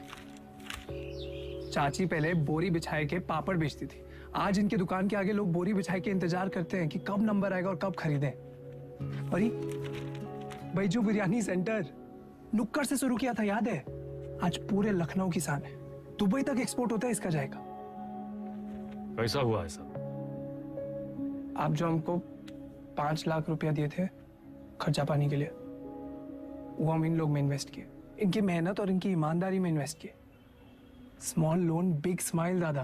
चाची पहले बोरी बिछाए के पापड़ बेचती थी। आज इनके दुकान के आगे लोग बोरी बिछाए के इंतजार करते हैं कि कब नंबर आएगा और कब खरीदें। और ये बैजू बिरयानी सेंटर नुक्कड़ से शुरू किया था, याद है? आज पूरे लखनऊ की शान है। दुबई तक एक्सपोर्ट होता है इसका जाएगा। कैसा हुआ है सब? आप जो हमको 5 लाख रुपया दिए थे खर्चा पानी के लिए, वो हम इन लोग में इन्वेस्ट किए। इनकी मेहनत और इनकी ईमानदारी में इन्वेस्ट किए। स्मॉल लोन बिग स्माइल दादा।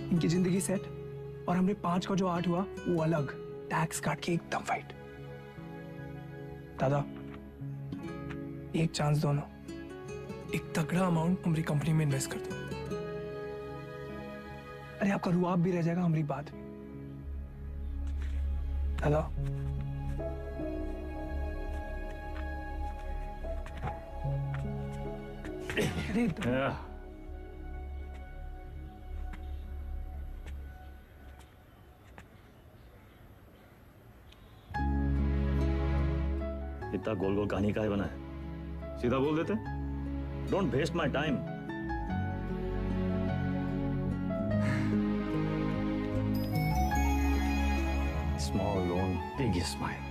इनकी जिंदगी सेट और हमने 5 का जो 8 हुआ वो अलग, टैक्स काट के एकदम फाइट। दादा एक चांस दो ना, एक तगड़ा अमाउंट हमारी कंपनी में इन्वेस्ट कर दो। अरे आपका रुआब भी रह जाएगा हमारी बात में। दादा अरे इतना गोल गोल कहानी काहे बना है? सीधा बोल देते। Don't waste my time. Small loan big smile.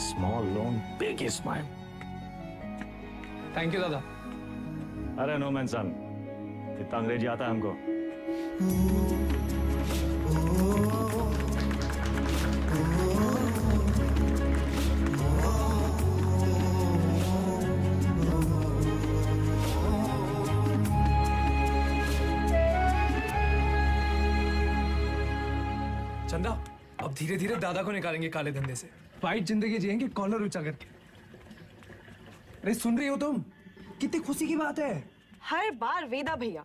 Small loan big smile. Thank you दादा। अरे नो मैन सन, इतना अंग्रेजी आता है हमको। चंदा अब धीरे धीरे दादा को निकालेंगे काले धंधे से। वाइट जिंदगी जिएंगे कॉलर ऊंचा करके। अरे सुन रही हो तुम? कितनी खुशी की बात है। हर बार वेदा भैया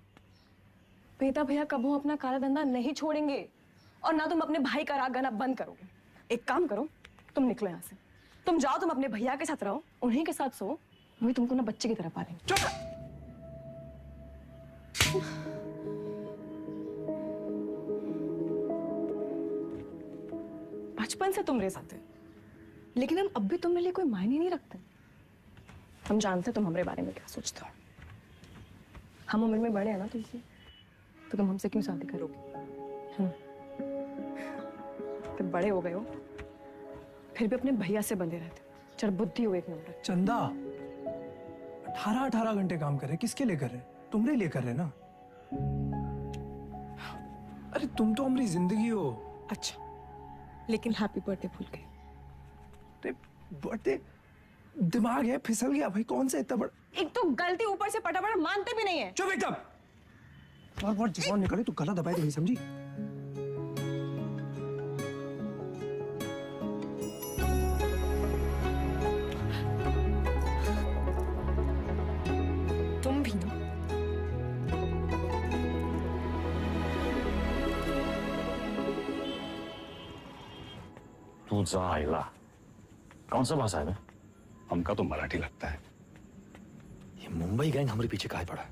कबू अपना काला धंधा नहीं छोड़ेंगे और ना तुम अपने भाई का राग गाना बंद करोगे। एक काम करो, तुम निकलो यहाँ से। तुम जाओ, तुम अपने भैया के साथ रहो, उन्हीं के साथ सो। वही तुमको ना बच्चे की तरह पालेंगे। चुप! बचपन से तुम मेरे साथ है, लेकिन हम अब भी तुम्हारे लिए कोई मायने नहीं रखते। हम जानते तुम हमारे बारे में क्या सोचते हो। हम उम्र में बड़े हैं ना तुमसे, तो तुम हमसे क्यों शादी करोगे? फिर बड़े हो गए हो, फिर भी अपने भैया से बंधे रहते हो। चल बुद्धि हो एक नंबर। चंदा 18 घंटे काम कर रहे, किसके लिए कर रहे? तुम्हारे लिए कर रहे ना। अरे तुम तो हमारी जिंदगी हो। अच्छा, लेकिन हैप्पी बर्थडे भूल गए। बर्थडे दिमाग है फिसल गया भाई। कौन सा इतना बड़ा? एक तो गलती ऊपर से पटापट मानते भी नहीं है। चुप एकदम। बार जवान निकले तो गला दबाए नहीं, समझी? तुम भी ना। तू जाइला। कौन सा भाषा है? हमका तो मराठी लगता है। ये मुंबई गैंग हमारे पीछे काहे पड़ा?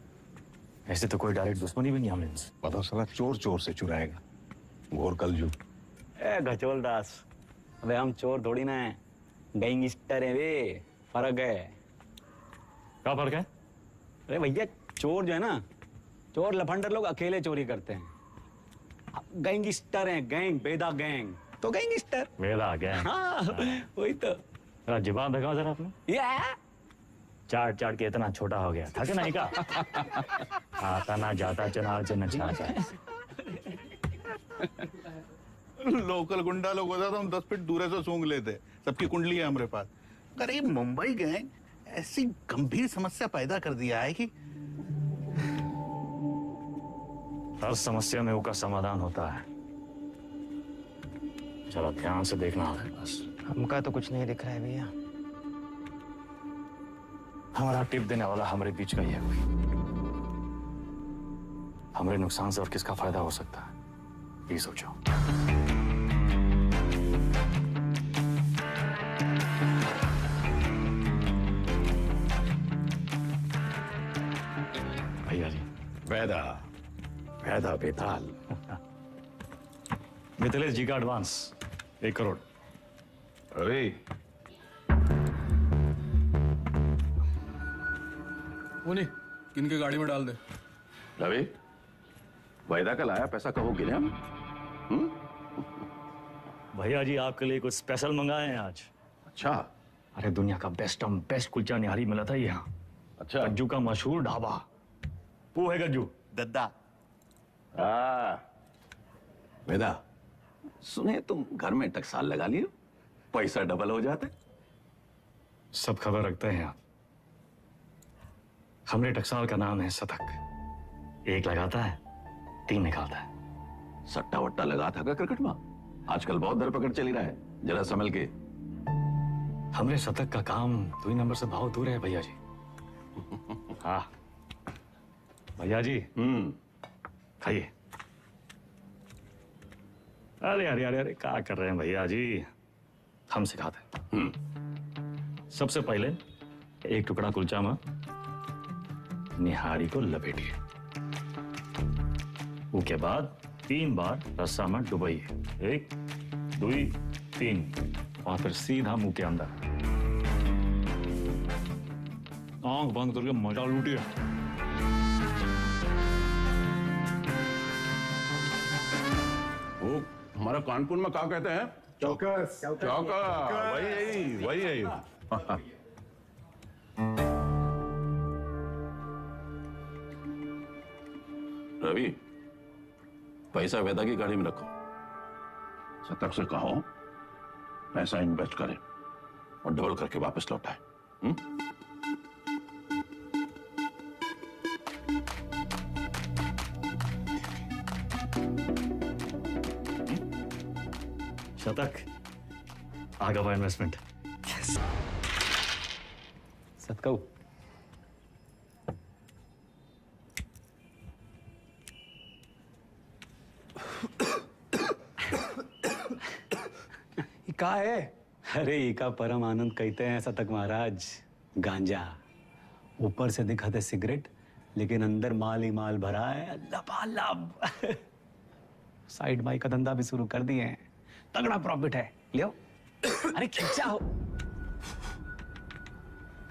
ऐसे तो कोई डायरेक्ट दुश्मनी भी नहीं हमने इनसे। पता साला चोर चोर से चुराएगा। घोर कलयुग। ए गचोल दास, अबे हम चोर थोड़ी ना है, गैंगस्टर है वे। फर्क है। क्या फर्क है? अरे भैया चोर जो है ना, चोर लफंडर लोग अकेले चोरी करते हैं। गैंगस्टर हैं, गैंग, बेदा गैंग तो गैंगस्टर। वेदा गैंग। हाँ, वही तो। जबान दिखाओ जरा अपने। चाट चाट के इतना छोटा हो गया था कि नहीं का? आता ना जाता चुनाव से नचाता। लोकल गुंडा लोग होता तो हम 10 फीट दूर से सूंघ लेते। सबकी कुंडली है हमारे पास। अरे मुंबई गैंग ऐसी गंभीर समस्या पैदा कर दिया है कि हर समस्या में उसका समाधान होता है। चलो ध्यान से देखना है बस। हमका तो कुछ नहीं दिख रहा है भैया। हमारा टिप देने वाला हमारे बीच का ही है कोई। हमारे नुकसान से और किसका फायदा हो सकता है ये सोचो। भैया जी। वैदा वैदा बेताल। मिथिलेश जी का एडवांस 1 करोड़। अरे वो नहीं, किनके गाड़ी में डाल दे। रवि, वायदा का लाया पैसा कहो गिने हम? भैया जी आपके लिए कुछ स्पेशल मंगाए हैं आज। अच्छा। अरे दुनिया का बेस्ट कुलचा निहारी मिला था यहाँ। अच्छा। गज्जू का मशहूर ढाबा। वो है गज्जू दद्दा। वेदा, सुने तुम घर में टकसाल लगा लिए, पैसा डबल हो जाते। सब खबर रखते हैं आप। हमरे टकसाल का नाम है शतक। 1 लगाता है 3 निकालता है। सट्टा वट्टा लगा था क्या क्रिकेट में? आजकल बहुत धरपकड़ चली रहा है, जरा संभल के। हमरे शतक का काम 2 नंबर से बहुत दूर है भैया जी। हाँ भैया जी। खाइए। अरे अरे अरे अरे क्या कर रहे हैं भैया जी? हम सिखाते हैं। सबसे पहले 1 टुकड़ा कुलचा में निहारी को लपेटिए। उसके बाद 3 बार रस्सा में डुबाइए। 1 2 3 और फिर सीधा मुंह के अंदर। आंख बंद करके मजा लूटिए। वो हमारा कानपुर में क्या कहते हैं? चौकस। चौका। वही यही। रवि, पैसा वेदा की गाड़ी में रखो। शतक से कहो पैसा इन्वेस्ट करे और डबल करके वापस लौटाए। शतक आगा हुआ इन्वेस्टमेंट। सतकऊ का है? अरे इका परम आनंद कहते हैं शतक महाराज। गांजा ऊपर से दिखाते सिगरेट, लेकिन अंदर माल ही माल भरा है लबालब। साइड बाई का धंधा भी शुरू कर दिए हैं, तगड़ा प्रॉफिट है। लियो। अरे खींचा हो।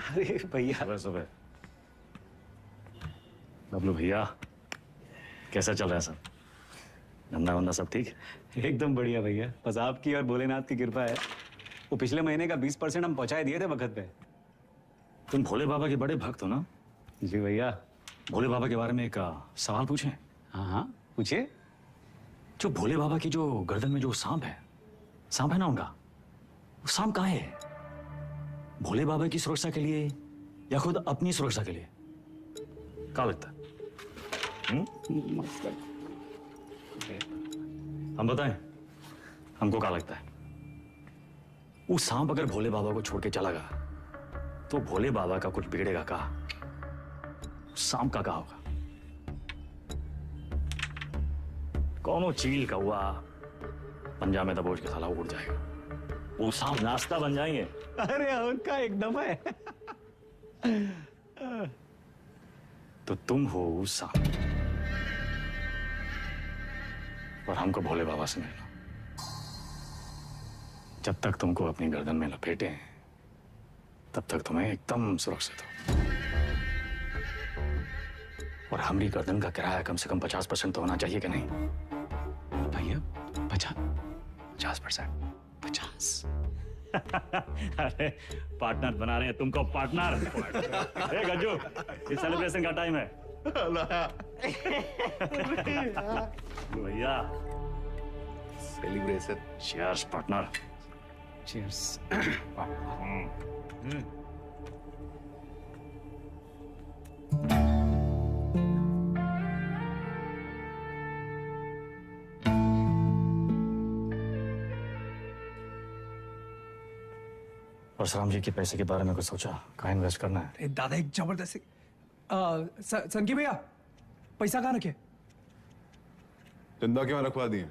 अरे भैया सुबह बबलू भैया कैसा चल रहा है सब? धंधा वंदा सब ठीक? एकदम बढ़िया भैया, बस आपकी और भोलेनाथ की कृपा है। वो पिछले महीने का 20% हम पहुंचाए दिए थे वक्त पे। तुम भोले बाबा के बड़े भक्त हो ना? जी भैया। भोले बाबा के बारे में एक सवाल पूछें? हाँ हाँ पूछिए। जो भोले बाबा की जो गर्दन में जो सांप है ना उनका, वो सांप कहाँ है? भोले बाबा की सुरक्षा के लिए या खुद अपनी सुरक्षा के लिए? क्या लगता है? हम बताएं हमको क्या लगता है? वो सांप अगर भोले बाबा को छोड़ के चला गया तो भोले बाबा का कुछ बिगड़ेगा का? सांप का क्या होगा? कौनो चील का हुआ पंजा में दबोच के साला उड़ जाएगा। वो सांप नाश्ता बन जाएंगे। अरे उनका एकदम है। तो तुम हो उस सांप और हमको भोले बाबा से मिलना। जब तक तुमको अपनी गर्दन में लपेटे हैं तब तक तुम्हें एकदम सुरक्षित हो। और हमारी गर्दन का किराया कम से कम 50% तो होना चाहिए कि नहीं? भैया 50%? 50। अरे पार्टनर बना रहे हैं तुमको पार्टनर। ए गज्जू, इस सेलिब्रेशन का टाइम है। भैया celebration. Cheers partner. Cheers. Parshuram ji के पैसे के बारे में कुछ सोचा? कहाँ इन्वेस्ट करना है? अरे दादा एक जबरदस्त संकी भैया पैसा कहाँ रखे? चंदा क्यों रखवा दिए?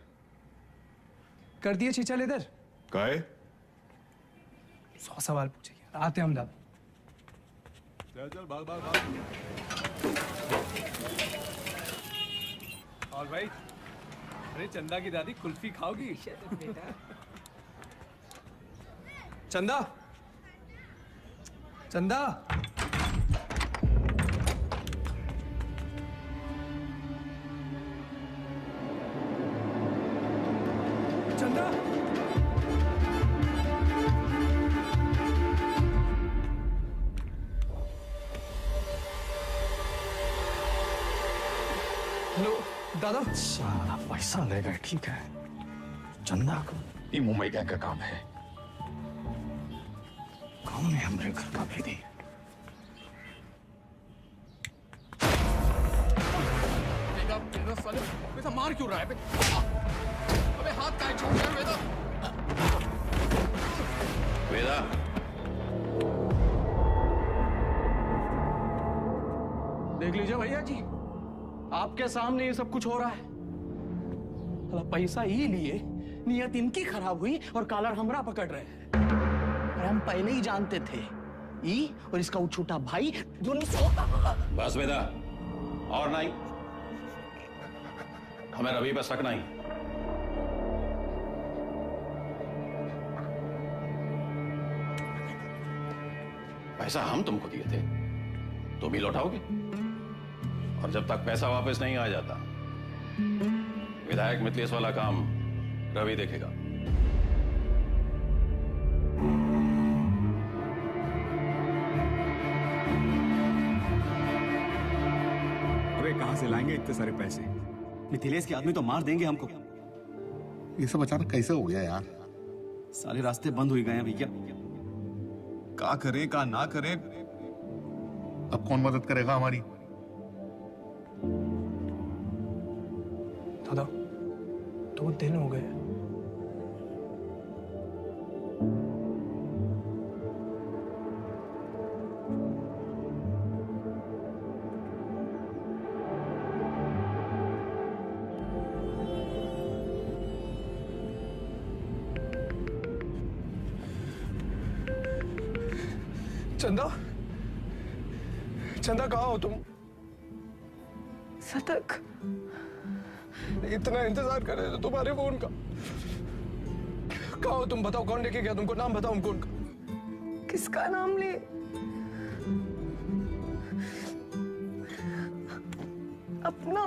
कर दिए चीचल इधर। काहे? 100 सवाल पूछेंगे। आते हम दादा। चल चल भाग भाग भाग। और भाई, अरे चंदा की दादी कुल्फी खाओगी? चंदा, चंदा, चंदा, हेलो दादा। साला पैसा ले गए, ठीक है। चंदा को ये मुंबई गैंग का काम है। कौन है हमारे घर का भेदी? वेदा मार क्यों रहा है? अबे हाथ काहे छोड़ रहा है वेदा? वेदा, देख लीजिए भैया जी, आपके सामने ये सब कुछ हो रहा है। साला पैसा ही लिए, नियत इनकी खराब हुई और कॉलर हमरा पकड़ रहे हैं। अरे हम पहले ही जानते थे, ई और इसका वो छोटा भाई दोनों। बस वेदा, और नहीं। हमें रवि पर शक नहीं। पैसा हम तुमको दिए थे, तुम ही लौटाओगे। और जब तक पैसा वापस नहीं आ जाता, विधायक मिथिलेश वाला काम रवि देखेगा। अबे कहां से लाएंगे इतने सारे पैसे? मिथिलेश के आदमी तो मार देंगे हमको। ये सब अचानक कैसे हो गया यार? सारे रास्ते बंद हो गए हैं भैया। क्या करें क्या ना करें? अब कौन मदद करेगा हमारी? दादा 2 दिन हो गए। चंदा, चंदा कहाँ हो तुम? सतक, इतना इंतजार कर रहे थे तुम्हारे फोन का। कहाँ हो तुम? बताओ कौन लेके गया तुमको? नाम बताओ हमको उनका। किसका नाम ले? अपना।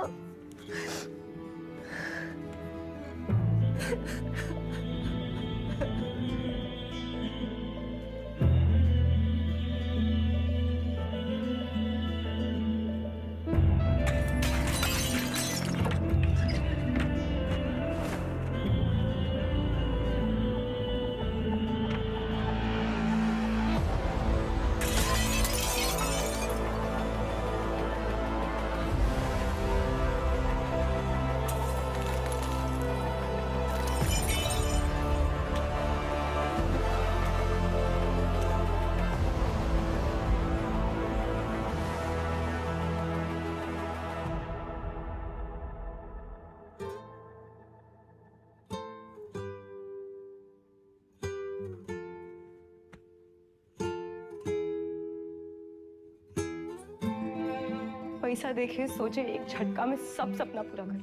पैसा देखे सोचे एक झटका में सब सपना पूरा कर ले,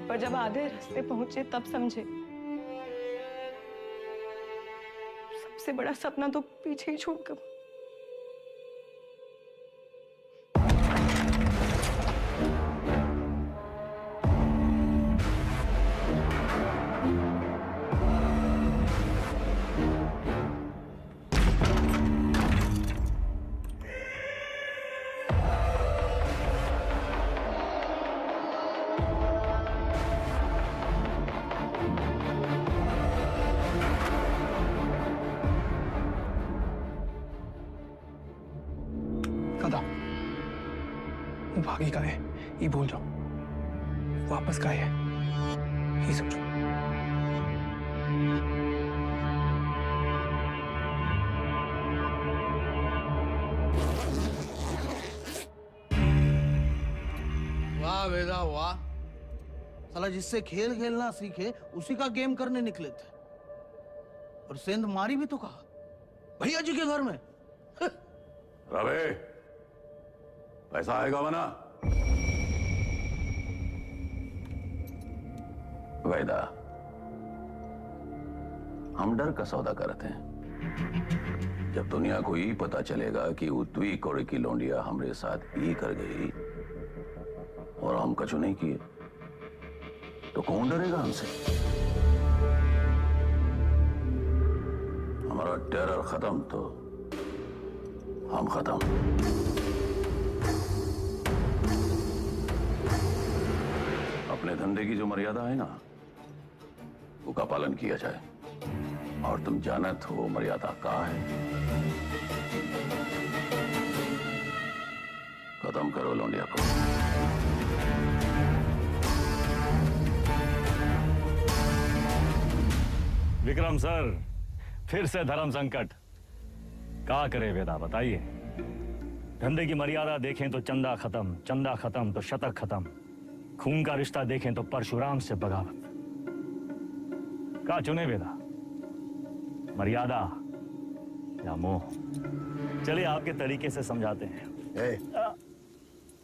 पर जब आधे रास्ते पहुंचे तब समझे सबसे बड़ा सपना तो पीछे ही छोड़कर। भागी का है ये भूल जाओ, वापस का है ये सोचो। वाह वेदा वाह, साला जिससे खेल खेलना सीखे उसी का गेम करने निकले थे, और सेंध मारी भी तो कहा भैया जी के घर में। रवे, पैसा आएगा वना? वैदा, हम डर का सौदा करते हैं। जब दुनिया को ये पता चलेगा कि उत्वी कोरे की लौंडिया हमारे साथ ये कर गई और हम कछु नहीं किए, तो कौन डरेगा हमसे? हमारा टेरर खत्म तो हम खत्म। अपने धंधे की जो मर्यादा है ना, वो का पालन किया जाए, और तुम जानत हो मर्यादा का है। खत्म करो लौंडिया को। विक्रम सर, फिर से धर्म संकट। क्या करे वेदा, बताइए। धंधे की मर्यादा देखें तो चंदा खत्म तो शतक खत्म, खून का रिश्ता देखें तो परशुराम से बगावत। क्या चुने वेदा, मर्यादा या मोह? चलिए आपके तरीके से समझाते हैं।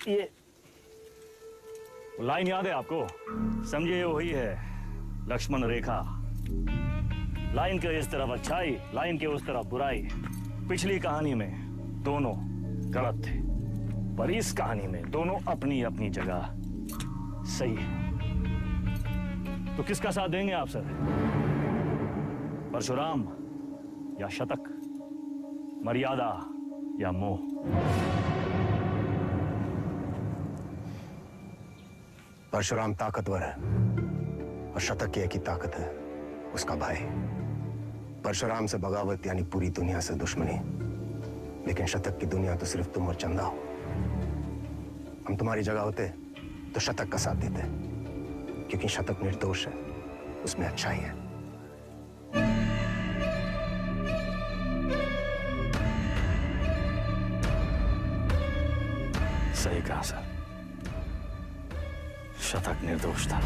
ये लाइन याद है आपको? समझिए वही है लक्ष्मण रेखा। लाइन के इस तरफ अच्छाई, लाइन के उस तरफ बुराई। पिछली कहानी में दोनों गलत थे, पर इस कहानी में दोनों अपनी अपनी जगह सही है। तो किसका साथ देंगे आप सर? परशुराम या शतक, मर्यादा या मोह? परशुराम ताकतवर है और शतक की एक ही ताकत है, उसका भाई। परशुराम से बगावत यानी पूरी दुनिया से दुश्मनी, लेकिन शतक की दुनिया तो सिर्फ तुम और चंदा हो। हम तुम्हारी जगह होते तो शतक का साथ देते, क्योंकि शतक निर्दोष है, उसमें अच्छाई है। सही कहा सर, शतक निर्दोष था।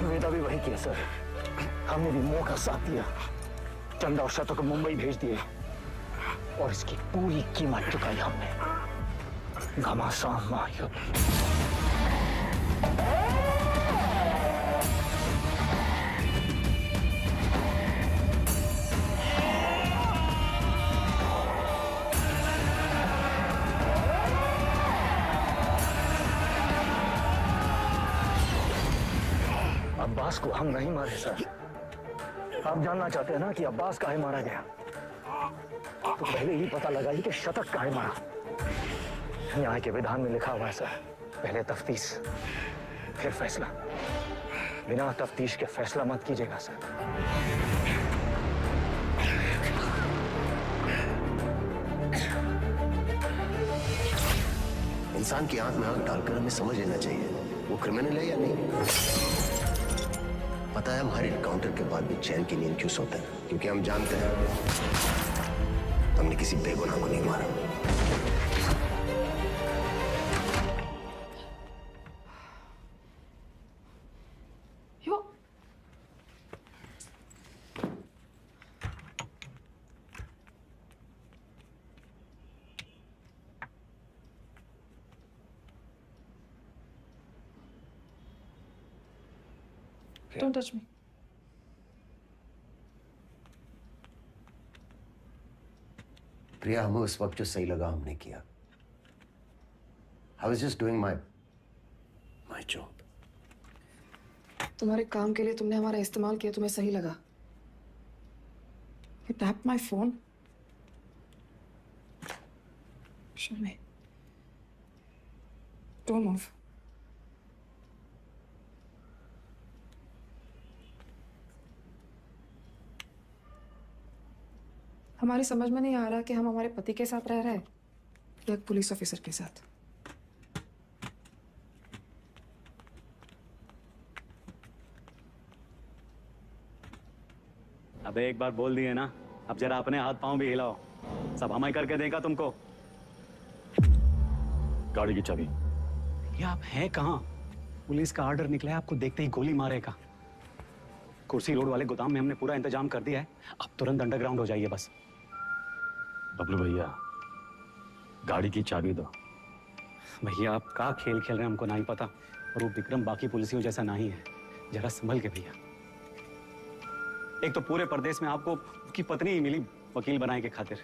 वेदा भी वही किया सर, हमने भी मोह का साथ दिया, चंदा और शतक को मुंबई भेज दिए, और इसकी पूरी कीमत चुकाई हमने। घमासान महायुद्ध। अब्बास को हम नहीं मारे सर। आप जानना चाहते हैं ना कि अब्बास काहे मारा गया? तो पहले ही पता लगाइए कि शतक काहे मारा। न्याय के विधान में लिखा हुआ है सर, पहले तफ्तीश फिर फैसला। बिना तफ्तीश के फैसला मत कीजिएगा सर। इंसान की आंख में आंख डालकर हमें समझ लेना चाहिए वो क्रिमिनल है या नहीं। पता है हम हर एनकाउंटर के बाद भी चैन की नींद क्यों सोते हैं? क्योंकि हम जानते हैं हमने किसी बेगुनाह को नहीं मारा। Don't touch me. प्रिया, हमें उस वक्त जो सही लगा हमने किया। I was just doing my job. तुम्हारे काम के लिए तुमने हमारा इस्तेमाल किया, तुम्हें सही लगा। You tapped my phone. Show me. Don't move. हमारी समझ में नहीं आ रहा कि हम हमारे पति के साथ रह रहे हैं या एक पुलिस ऑफिसर के साथ। अबे एक बार बोल दिए ना, अब जरा अपने हाथ पांव भी हिलाओ। सब हमें करके देगा तुमको। गाड़ी की चाबी। ये आप हैं कहाँ? पुलिस का ऑर्डर निकला है, आपको देखते ही गोली मारेगा। कुर्सी रोड वाले गोदाम में हमने पूरा इंतजाम कर दिया है, अब तुरंत अंडरग्राउंड हो जाइए बस। बबलू भैया, गाड़ी की चाबी दो। भैया आप का खेल खेल रहे हैं हमको नहीं पता, और वो विक्रम बाकी पुलिसियों जैसा नहीं है। जरा संभल के भैया। एक तो पूरे प्रदेश में आपको उसकी पत्नी ही मिली वकील बनाने के खातिर,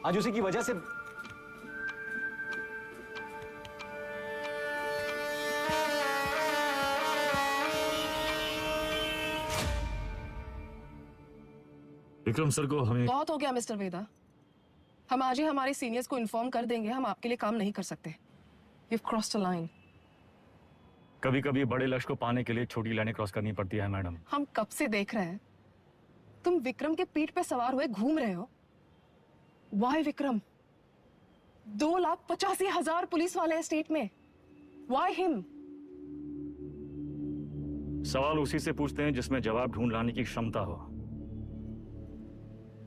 आज उसी की वजह से। विक्रम सर को हमें बहुत हो गया मिस्टर वेदा, हम आज ही हमारे सीनियर्स को इन्फॉर्म कर देंगे, हम आपके लिए काम नहीं कर सकते। You've crossed a line. कभी कभी बड़े लक्ष्य को पाने के लिए छोटी लाइनें क्रॉस करनी पड़ती है मैडम। हम कब से देख रहे हैं तुम विक्रम के पीठ पे सवार हुए घूम रहे हो। Why विक्रम? 2,85,000 पुलिस वाले हैं स्टेट में। Why him? सवाल उसी से पूछते हैं जिसमें जवाब ढूंढ लाने की क्षमता हो।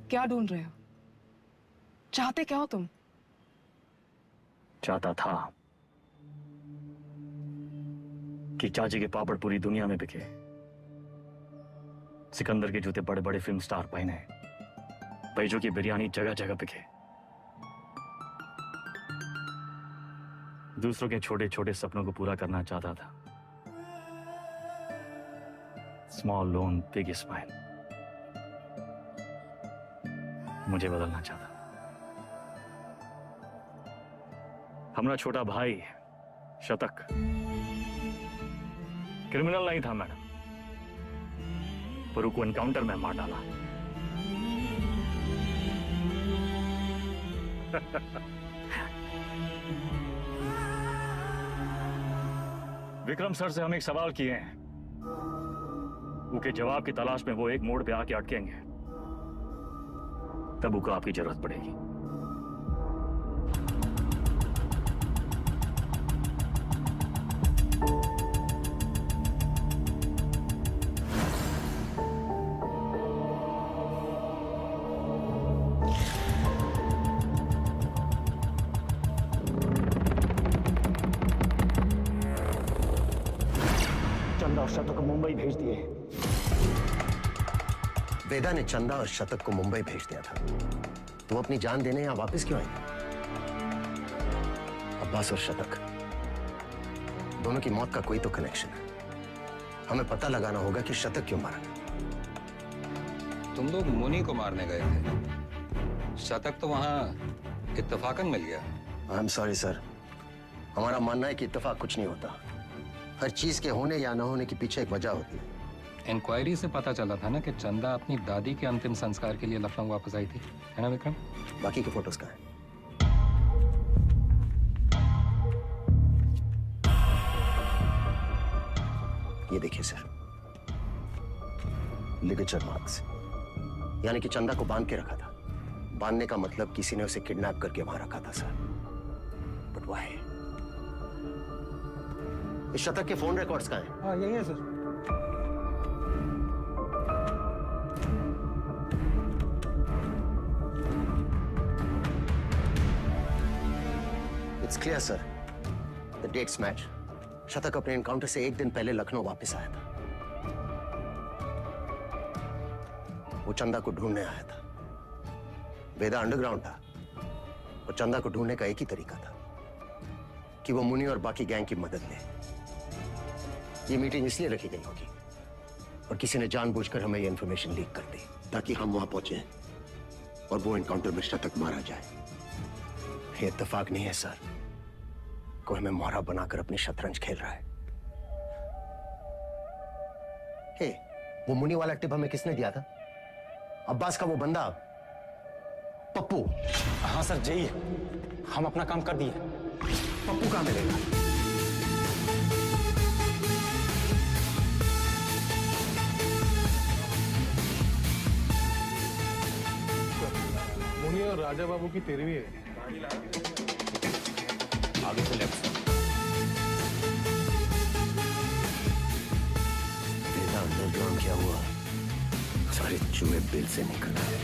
क्या ढूंढ रहे हो? चाहते क्या हो तुम? चाहता था कि चाची के पापड़ पूरी दुनिया में बिके, सिकंदर के जूते बड़े बड़े फिल्म स्टार पहने, बैजू की बिरयानी जगह जगह बिके, दूसरों के छोटे छोटे सपनों को पूरा करना चाहता था। स्मॉल लोन बिग स्माइल, मुझे बदलना चाहता। हमारा छोटा भाई शतक क्रिमिनल नहीं था मैडम, पर उसको एनकाउंटर में मार डाला। विक्रम सर से हम एक सवाल किए हैं, उसके जवाब की तलाश में वो एक मोड़ पे आके अटकेंगे, तब उसको आपकी जरूरत पड़ेगी। चंदा और शतक को मुंबई भेज दिए। वेदा ने चंदा और शतक को मुंबई भेज दिया था, तो वो अपनी जान देने यहां वापस क्यों आएंगे? अब्बास और शतक दोनों की मौत का कोई तो कनेक्शन है। हमें पता लगाना होगा कि शतक क्यों मारा। तुम लोग मुनि को मारने गए थे, शतक तो वहां इत्तेफाकन मिल गया। आई एम सॉरी सर, हमारा मानना है कि इत्तेफाक कुछ नहीं होता। हर चीज के होने या न होने के पीछे एक वजह होती है। इंक्वायरी से पता चला था ना कि चंदा अपनी दादी के अंतिम संस्कार के लिए लखनऊ वापस आई थी, है ना विक्रम? बाकी के फोटोज कहाँ हैं? ये देखिए सर, लिगेचर मार्क्स, यानी कि चंदा को बांध के रखा था। बांधने का मतलब किसी ने उसे किडनैप करके वहां रखा था सर। But why? इस शतक के फोन रिकॉर्ड्स कहाँ हैं? हाँ यही है sir. It's clear sir, the dates match. शतक अपने एनकाउंटर से एक दिन पहले लखनऊ वापस आया था। वो चंदा को ढूंढने आया था। वेदा अंडरग्राउंड था और चंदा को ढूंढने का एक ही तरीका था कि वो मुनि और बाकी गैंग की मदद ले। ये मीटिंग इसलिए रखी गई होगी और किसी ने जानबूझकर हमें ये इंफॉर्मेशन लीक कर दी ताकि हम वहां पहुंचे और वो एनकाउंटर में शतक मारा जाए। ये इत्तेफाक नहीं है सर, कोई हमें मोहरा बनाकर अपनी शतरंज खेल रहा है। हे, वो मुनि वाला टिप हमें किसने दिया था? अब्बास का वो बंदा पप्पू। हाँ सर जी, हम अपना काम कर दिए। पप्पू कहां मिलेगा? तो राजा बाबू की तेरहवीं है। आगे से लेफ्ट। बेटा अंडरग्राउंड क्या हुआ? सारे चूहे बिल से निकल आए।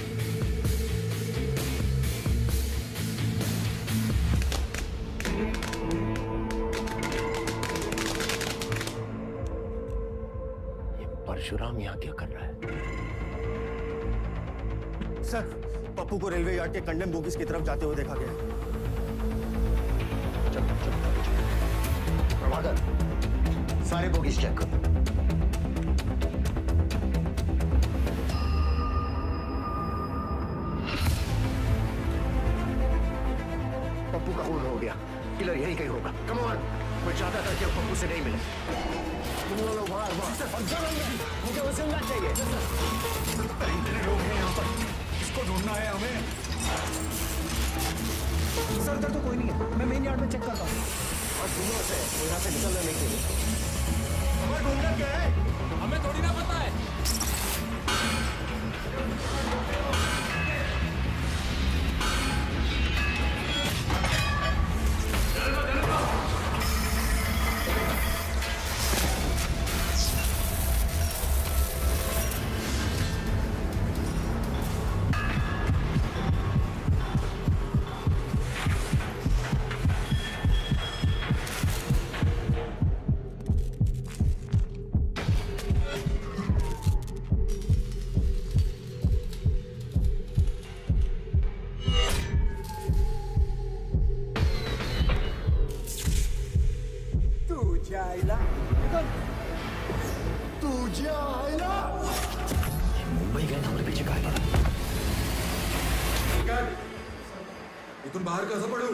ये परशुराम यहाँ क्या कर रहा है? सर, पप्पू को रेलवे यार्ड के कंडेम बोगीज की तरफ जाते हुए देखा गया। प्रभाकर, सारे बोगीज चेक करो। पप्पू का खून हो गया, किलर यहीं कहीं होगा। कम ऑन, मैं चाहता था कि वो पप्पू से नहीं मिले। तुम लोग बाहर मुझे वो जिंदा चाहिए। इतने लोग हैं यहाँ पर, इसको ढूंढना है हमें। सर इधर तो कोई नहीं है, मैं मेन यार्ड में चेक करता हूँ। और सुनो से वो यहाँ से निकलना नहीं चाहिए। हमें ढूंढना क्या है? हमें थोड़ी ना पता है। मुंबई गए हमारे पीछे काहे पड़ा? इथून बाहेर कसं पडू?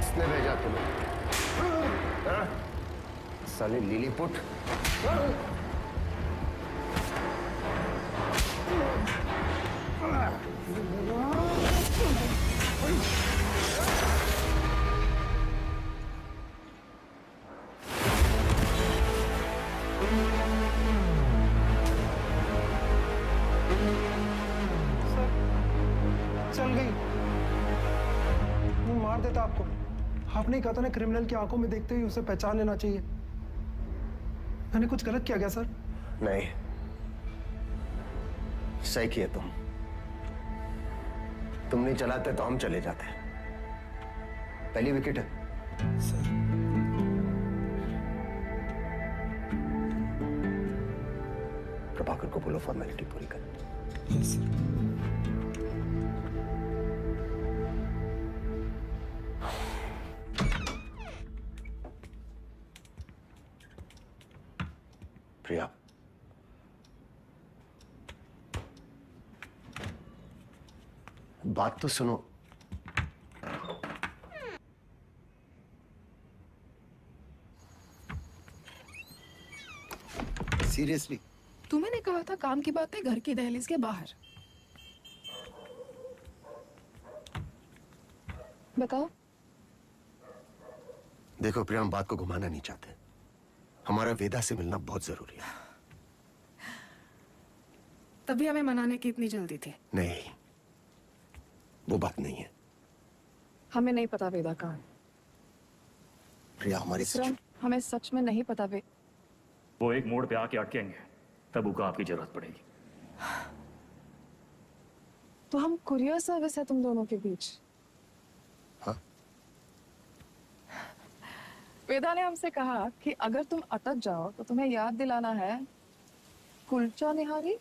किसने भेजा तुम्हें? हाँ? साले लिलीपुट। चल गई। वो मार देता आपको। आपने कहा था ना क्रिमिनल की आंखों में देखते ही उसे पहचान लेना चाहिए। मैंने कुछ गलत किया क्या सर? नहीं, सही किए तुम नहीं चलाते तो हम चले जाते। पहली विकेट है। प्रभाकर को बोलो फॉर्मेलिटी पूरी कर। प्रिया, बात तो सुनो। सीरियसली? तुम्हें कहा था काम की बात है घर की दहलीज के बाहर। बताओ। देखो प्रिया, हम बात को घुमाना नहीं चाहते। हमारा वेदा से मिलना बहुत जरूरी है। तभी हमें मनाने की इतनी जल्दी थी। नहीं, वो बात नहीं है। हमें नहीं पता वेदा कहाँ है। प्रिया, हमारी हमें सच में नहीं पता वे। वो एक मोड़ पे आके अटकेंगे, तब उनको आपकी जरूरत पड़ेगी। तो हम कुरियर सर्विस है तुम दोनों के बीच। हाँ? वेदा ने हमसे कहा कि अगर तुम अटक जाओ तो तुम्हें याद दिलाना है kulcha nihari.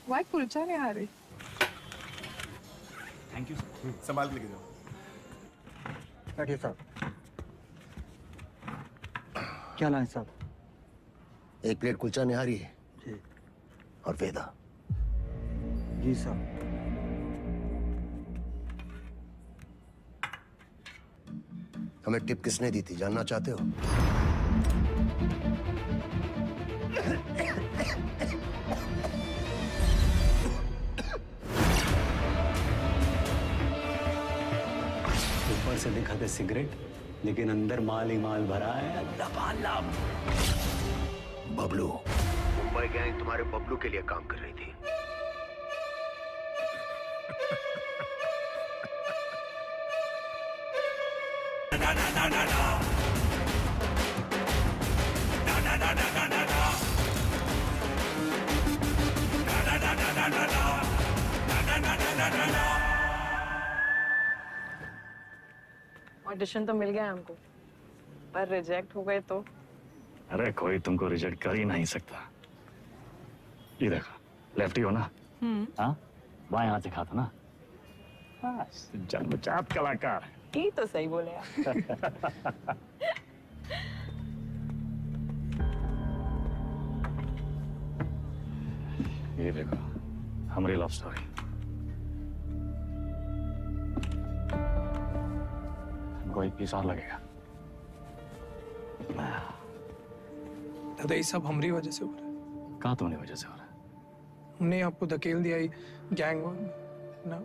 Why kulcha nihari? Thank you sir. संभाल के लेके जाओ। बैठिए साहब। क्या लाए साहब? एक प्लेट कुलचा निहारी है जी। और वेदा। जी साहब। हमें टिप किसने दी थी जानना चाहते हो? ऊपर से दिखाते सिगरेट, लेकिन अंदर माल ही माल भरा है लबालब। बबलू, मुंबई गैंग तुम्हारे बबलू के लिए काम कर रही थी। ऑडिशन तो मिल गया हमको, पर रिजेक्ट हो गए तो? अरे कोई तुमको रिजेक्ट कर ही नहीं सकता। ये देखो, लेफ्टी हो ना? हाँ, बाएं हाथ से खाता ना? बस जन्मजात कलाकार। ये तो सही बोले आप। ये देखो, हमारी लव स्टोरी। हमको 1 पीस और लगेगा। दादा ये सब हमारी वजह से हो रहा है। कहाँ तुम्हारी वजह से हो रहा है? हमने आपको धकेल दिया, गैंग ना।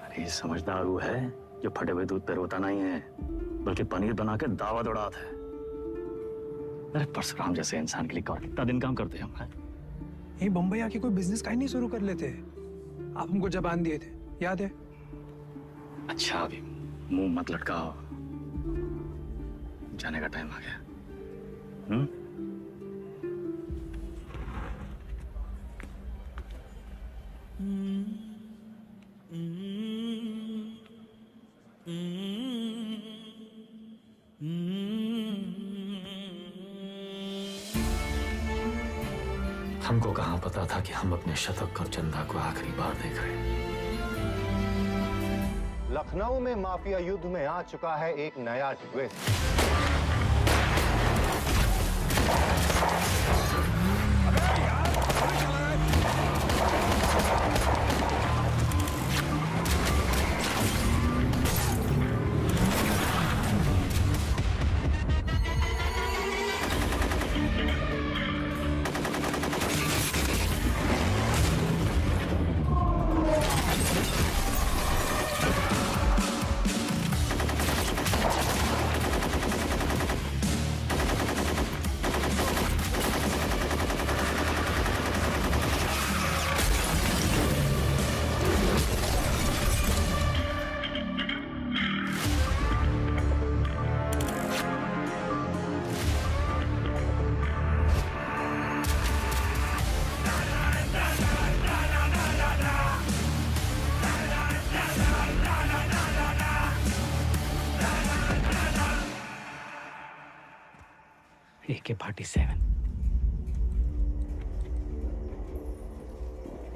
अरे समझदार वो है जो फटे हुए दूध पे रोता नहीं है, बल्कि पनीर बना के दावा दौड़ाता है। अरे परशुराम जैसे इंसान के लिए कौन कितना दिन काम करते हैं हम? यही बम्बई आके कोई बिजनेस का ही नहीं शुरू कर लेते। आप हमको जबान दिए थे, याद है? अच्छा अभी मुंह मत लटकाओ, जाने का टाइम आ गया। हमको कहाँ पता था कि हम अपने शतक और चंदा को आखिरी बार देख रहे हैं। लखनऊ में माफिया युद्ध में आ चुका है एक नया ट्विस्ट।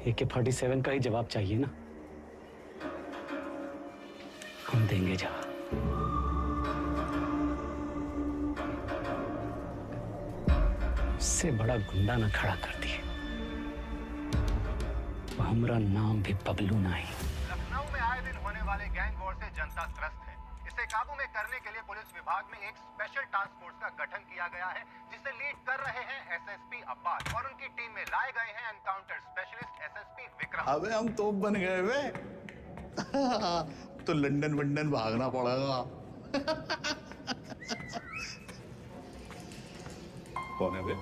AK-47 का ही जवाब चाहिए ना? हम देंगे जवाब। इससे बड़ा गुंडा ना खड़ा कर दिए। हमारा नाम भी बबलू नहीं। लखनऊ में आए दिन होने वाले गैंग वॉर से जनता त्रस्त है। इसे काबू में करने के लिए पुलिस विभाग में एक स्पेशल टास्क फोर्स का गठन किया गया है, जिसे लीड कर रहे हैं SSP अब्बास और उनकी टीम में लाए गए हैं एनकाउंटर स्पेशलिस्ट SSP विक्रम। अबे हम तोप बन गए वे। तो लंदन वंदन भागना पड़ेगा। कौन है बे?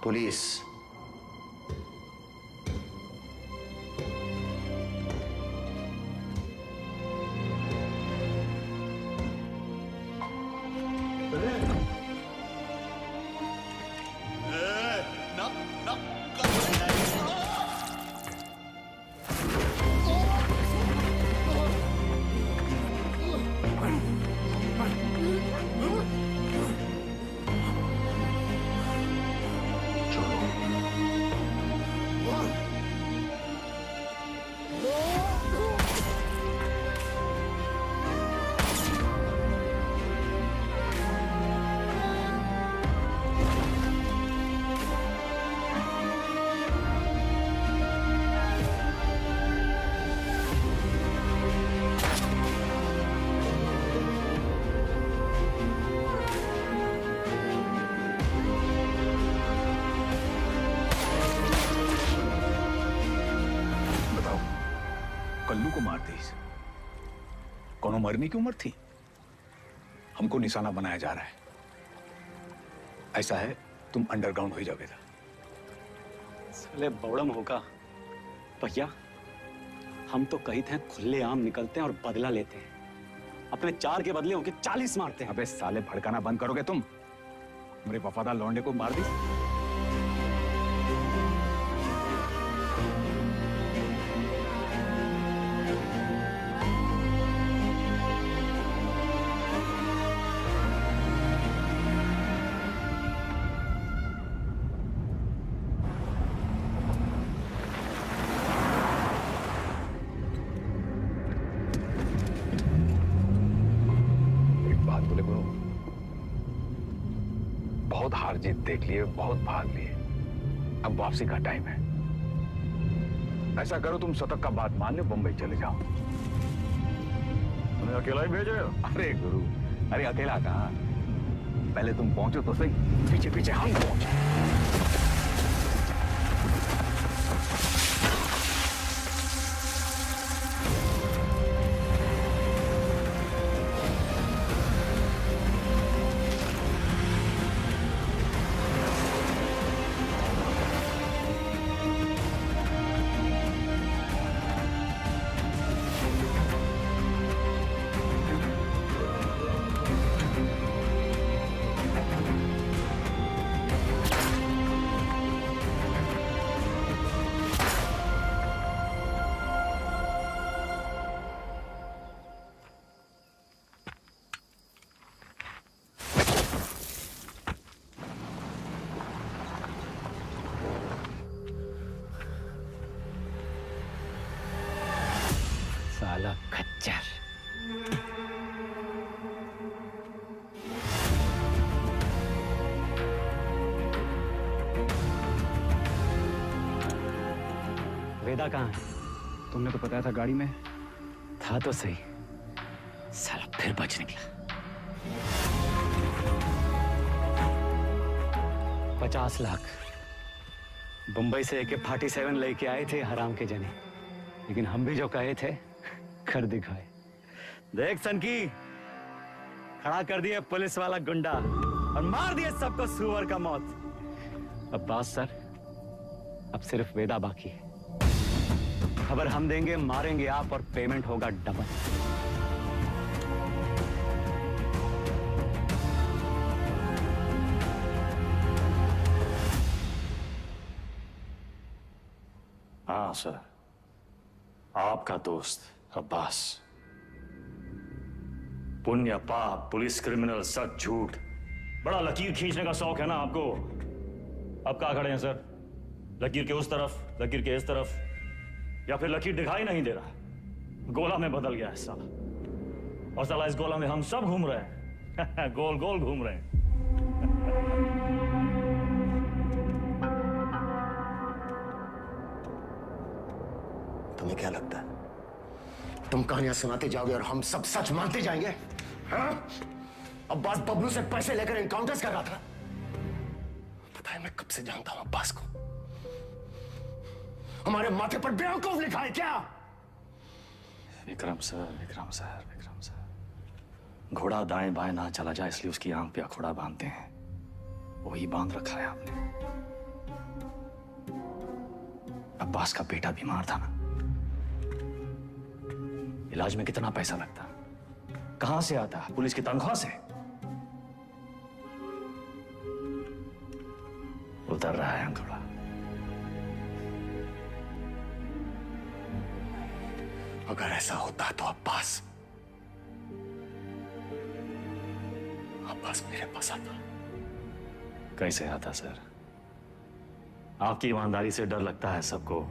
पुलिस। चलो पल्लू को मार दी। कोनो मरने की उम्र थी? हमको निशाना बनाया जा रहा है। ऐसा है, तुम अंडरग्राउंड हो जाओगे। साले बौड़म होगा भैया, हम तो कही थे खुले आम निकलते हैं और बदला लेते हैं, अपने 4 के बदले होके 40 मारते हैं। अबे साले भड़काना बंद करोगे तुम? मेरे वफादार लौंडे को मार दी। बहुत हार जीत देख लिए, बहुत भाग लिए, अब वापसी का टाइम है। ऐसा करो, तुम शतक का बात मान लो, बंबई चले जाओ। तुम्हें अकेला ही भेजे? अरे गुरु, अरे अकेला कहाँ, पहले तुम पहुंचो तो सही, पीछे पीछे हम पहुंचे। साला खच्चर। वेदा कहाँ है? तुमने तो बताया था गाड़ी में। था तो सही, साला फिर बच निकला। 50 लाख बंबई से AK-47 लेके आए थे हराम के जने, लेकिन हम भी जो कहे थे कर दिखाए। देख सनकी, खड़ा कर दिए पुलिस वाला गुंडा और मार दिए सबको सुअर का मौत। अब्बास सर, अब सिर्फ वेदा बाकी है। खबर हम देंगे, मारेंगे आप और पेमेंट होगा डबल। हाँ सर, आपका दोस्त अब्बास। पुण्य पाप, पुलिस क्रिमिनल, सच झूठ, बड़ा लकीर खींचने का शौक है ना आपको। अब कहाँ खड़े हैं सर? लकीर के उस तरफ, लकीर के इस तरफ, या फिर लकीर दिखाई नहीं दे रहा? गोला में बदल गया है साला, और साला इस गोला में हम सब घूम रहे हैं। गोल गोल घूम रहे हैं। तुम्हें क्या लगता है तुम कहानियां सुनाते जाओगे और हम सब सच मानते जाएंगे? हाँ? अब्बास बबलू से पैसे लेकर एनकाउंटर्स कर रहा था। पता है मैं कब से जानता हूं अब्बास को। हमारे माथे पर बेवकूफ लिखा है क्या? Vikram sir, Vikram sir, Vikram sir, घोड़ा दाएं बाएं ना चला जाए इसलिए उसकी आंख पे अखोड़ा बांधते हैं, वही बांध रखा है आपने। अब्बास का बेटा बीमार था ना, इलाज में कितना पैसा लगता, कहां से आता? पुलिस की तनख्वाह से। उतर रहा है अंकुड़ा। अगर ऐसा होता तो अब्बास मेरे पास आता। कैसे आता सर? आपकी ईमानदारी से डर लगता है सबको।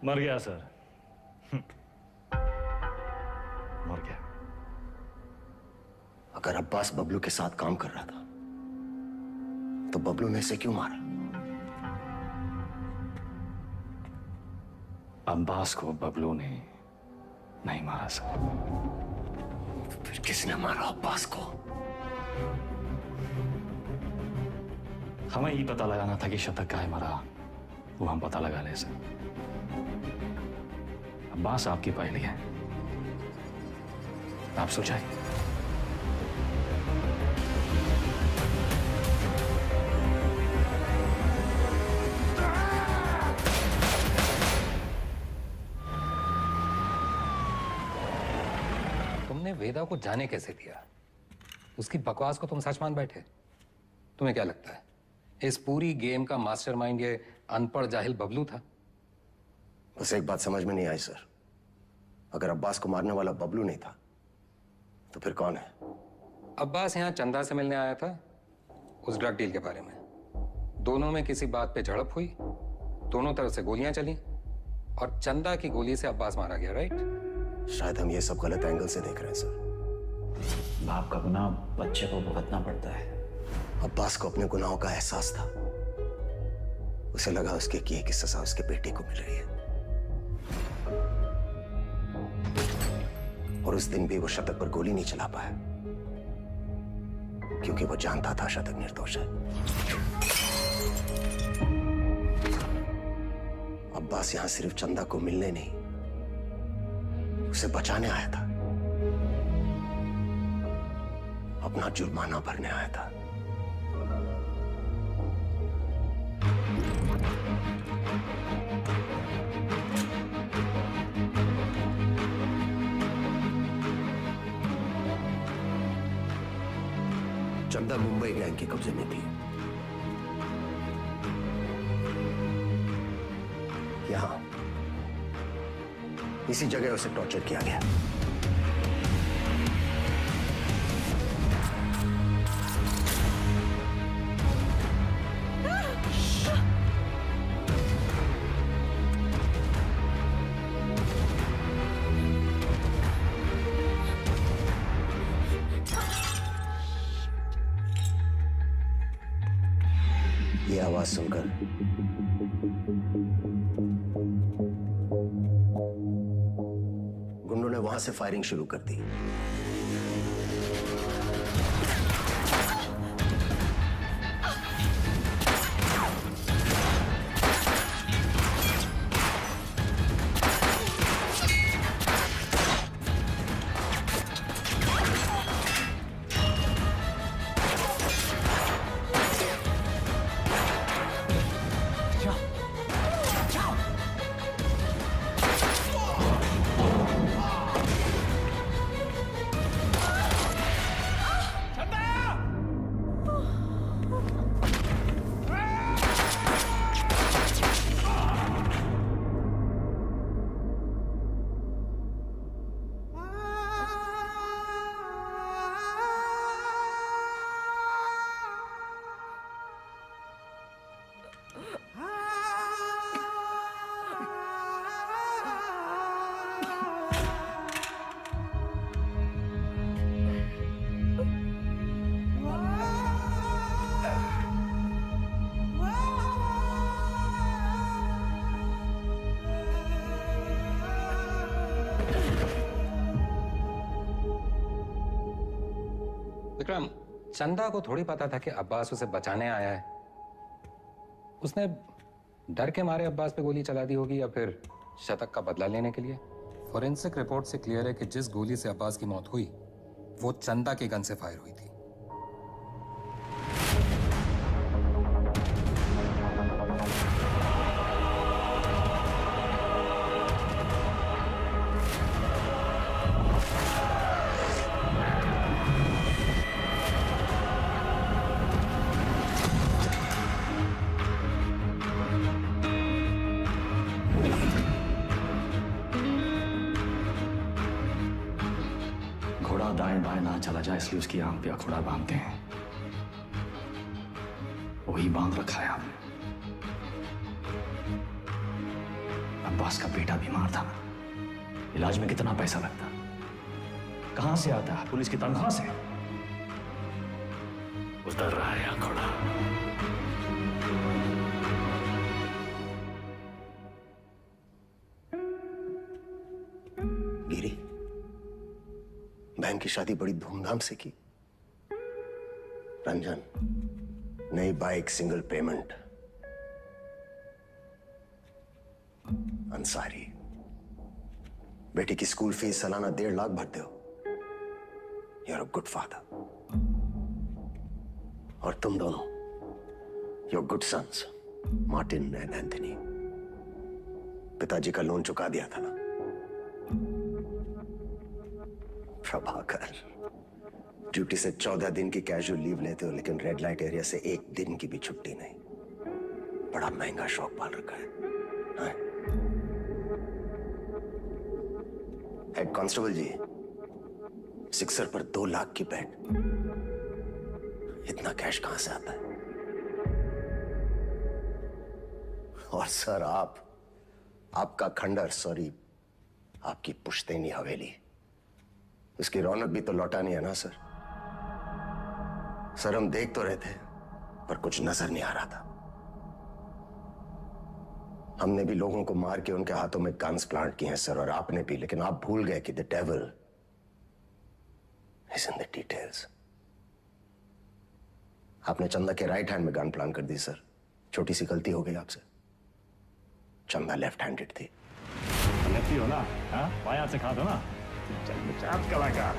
मर गया सर। मर गया। अगर अब्बास बबलू के साथ काम कर रहा था तो बबलू ने इसे क्यों मारा? अब्बास को बबलू ने नहीं मारा सर। फिर किसने मारा अब्बास को? हमें ये पता लगाना था कि शतक काहे मारा, वो हम पता लगा ले सर। अब्बास आपकी पहली है, आप सुलझाइए। तुमने वेदा को जाने कैसे दिया? उसकी बकवास को तुम सच मान बैठे? तुम्हें क्या लगता है इस पूरी गेम का मास्टरमाइंड ये अनपढ़ जाहिल बबलू था? बस एक बात समझ में नहीं आई सर, अगर अब्बास को मारने वाला बबलू नहीं था तो फिर कौन है? अब्बास यहाँ चंदा से मिलने आया था उस ड्रग डील के बारे में। दोनों में किसी बात पे झड़प हुई, दोनों तरफ से गोलियां चली और चंदा की गोली से अब्बास मारा गया, राइट? शायद हम ये सब गलत एंगल से देख रहे हैं सर। बाप का गुनाह बच्चे को भुगतना पड़ता है। अब्बास को अपने गुनाहों का एहसास था, उसे लगा उसके किए की सजा उसके बेटे को मिल रही है, और उस दिन भी वो शतक पर गोली नहीं चला पाया क्योंकि वो जानता था शतक निर्दोष है। अब्बास यहां सिर्फ चंदा को मिलने नहीं, उसे बचाने आया था, अपना जुर्माना भरने आया था। चंदा मुंबई गैंग के कब्जे में थी। यहां इसी जगह उसे टॉर्चर किया गया। ये आवाज सुनकर गुंडों ने वहां से फायरिंग शुरू कर दी। विक्रम, चंदा को थोड़ी पता था कि अब्बास उसे बचाने आया है। उसने डर के मारे अब्बास पे गोली चला दी होगी या फिर शतक का बदला लेने के लिए। फॉरेंसिक रिपोर्ट से क्लियर है कि जिस गोली से अब्बास की मौत हुई वो चंदा के गन से फायर हुई थी। घोड़ा दाएं बाएं ना चला जाए इसलिए उसकी आंख पे अखोड़ा बांधते हैं, वही बांध रखा है हमने। अब्बास का बेटा बीमार था, इलाज में कितना पैसा लगता, कहां से आता है? पुलिस की तनख्वाह से। उतर रहा है अखोड़ा। बहन की शादी बड़ी धूमधाम से की। रंजन, नई बाइक, सिंगल पेमेंट। अंसारी, बेटी की स्कूल फीस सालाना 1.5 लाख भरते हो। You are a good father. और तुम दोनों, your good sons, Martin and Anthony. पिताजी का लोन चुका दिया था ना। प्रभाकर, ड्यूटी से 14 दिन की कैजुअल लीव लेते हो, लेकिन रेड लाइट एरिया से 1 दिन की भी छुट्टी नहीं। बड़ा महंगा शौक पाल रखा है। हेड कांस्टेबल जी, सिक्सर पर 2 लाख की बेट। इतना कैश कहां से आता है? और सर, आपका खंडर, सॉरी, आपकी पुश्तैनी हवेली, इसकी रौनक भी तो लौटानी है ना सर। सर, हम देख तो रहे थे, पर कुछ नजर नहीं आ रहा था। हमने भी लोगों को मार के उनके हाथों में गन्स प्लांट किए हैं सर, और आपने भी, लेकिन आप भूल गए कि the devil is in the details. आपने चंदा के राइट हैंड में गन प्लांट कर दी सर। छोटी सी गलती हो गई आपसे। चंदा लेफ्ट हैंडेड थी। लेफ्टी हो ना? हाँ, बाएं हाथ से खा दो ना। चाप कलाकार।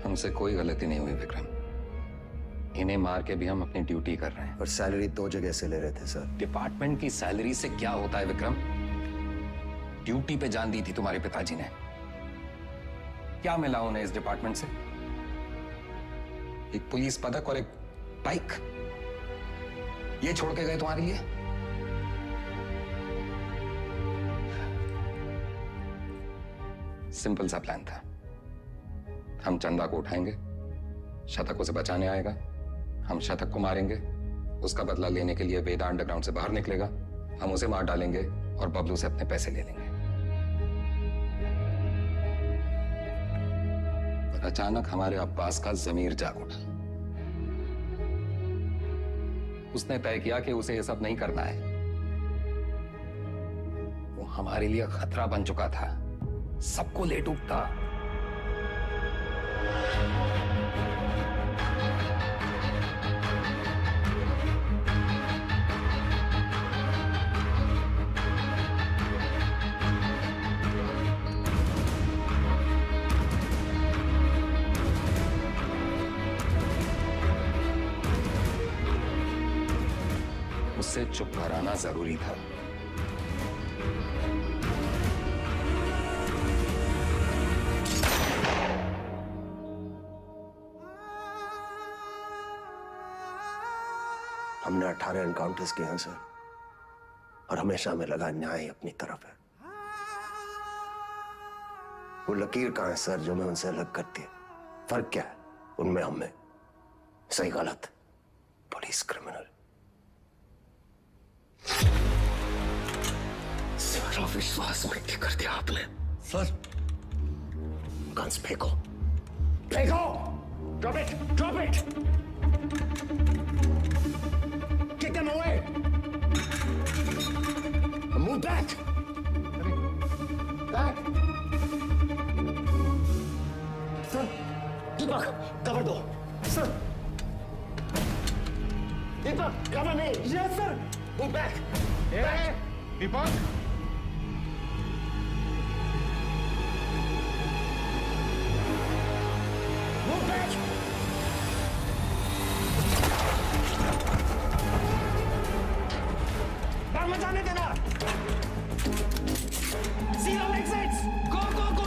हमसे कोई गलती नहीं हुई विक्रम। इन्हें मार के भी हम अपनी ड्यूटी कर रहे हैं। और सैलरी 2 जगह से ले रहे थे सर। डिपार्टमेंट की सैलरी से क्या होता है विक्रम? ड्यूटी पे जान दी थी तुम्हारे पिताजी ने। क्या मिला उन्हें इस डिपार्टमेंट से? एक पुलिस पदक और एक बाइक, ये छोड़ के गए तुम्हारे लिए? सिंपल सा प्लान था। हम चंदा को उठाएंगे, शतक उसे बचाने आएगा, हम शतक को मारेंगे, उसका बदला लेने के लिए वेदा अंडरग्राउंड से बाहर निकलेगा, हम उसे मार डालेंगे और बबलू से अपने पैसे ले लेंगे। पर अचानक हमारे अब्बास का जमीर जाग उठा। उसने तय किया कि उसे यह सब नहीं करना है। वो हमारे लिए खतरा बन चुका था, सबको ले डूबता। उससे चुप कराना जरूरी था। हमने 18 एनकाउंटर्स किए हैं सर, और हमेशा हमें लगा न्याय अपनी तरफ है। वो लकीर कहां है सर जो मैं उनसे अलग करती है? फर्क क्या है उनमें हम में? सही गलत, पुलिस क्रिमिनल। सारा विश्वास मिट्टी कर दिया आपने सर। गन्स फेंको, फेंको। Drop it, drop it. Kick them away. Move back. Back. Sir, Deepak, cover दो. Sir. Deepak, cover me. Yes, sir. Move back. Hey, Deepak. Move back. मत जाने देना। Zero exits. Go, go, go.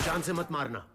जान से मत मारना।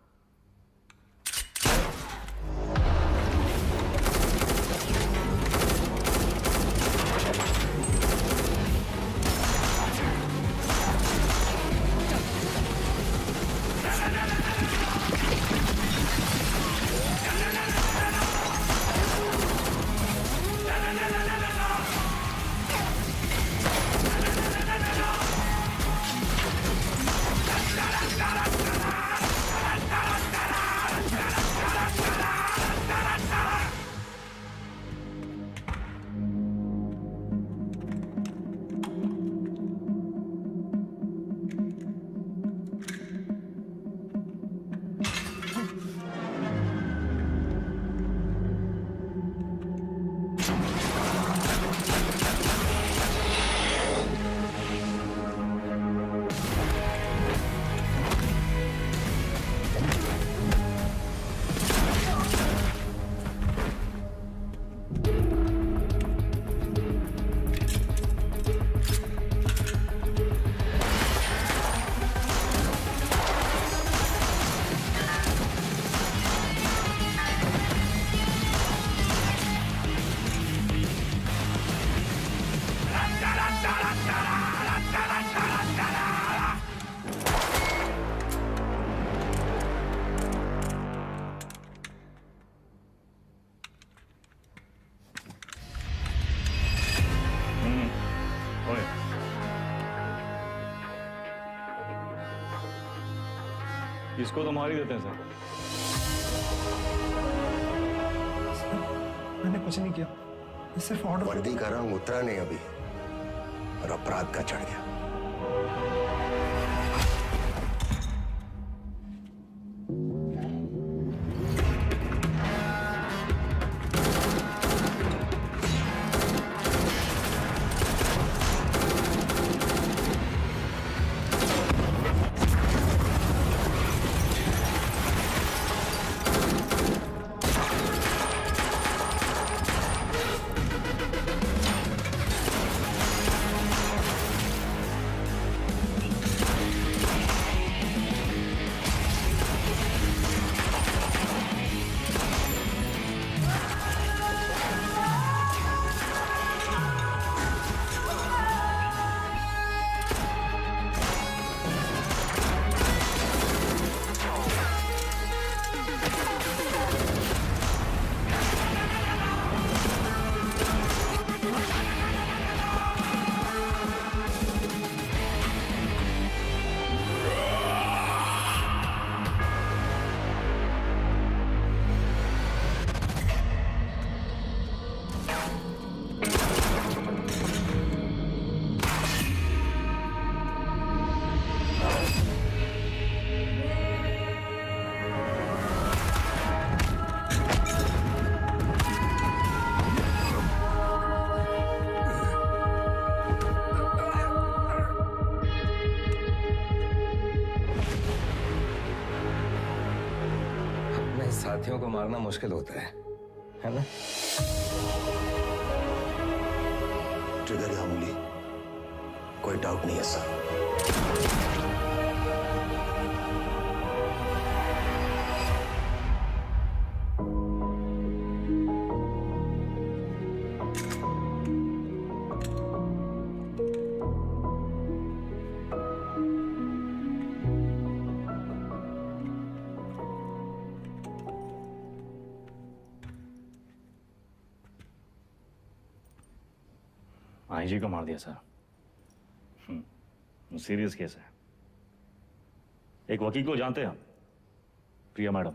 इसको तो मार ही देते हैं सर। मैंने कुछ नहीं किया, सिर्फ ऑर्डर। वर्दी का रंग उतरा नहीं अभी और अपराध का चढ़ गया। साथियों को मारना मुश्किल होता है ना? ट्रिगर या उंगली, कोई डाउट नहीं है सर। आईजी को मार दिया सर। सीरियस केस है। एक वकील को जानते हैं हम, प्रिया मैडम।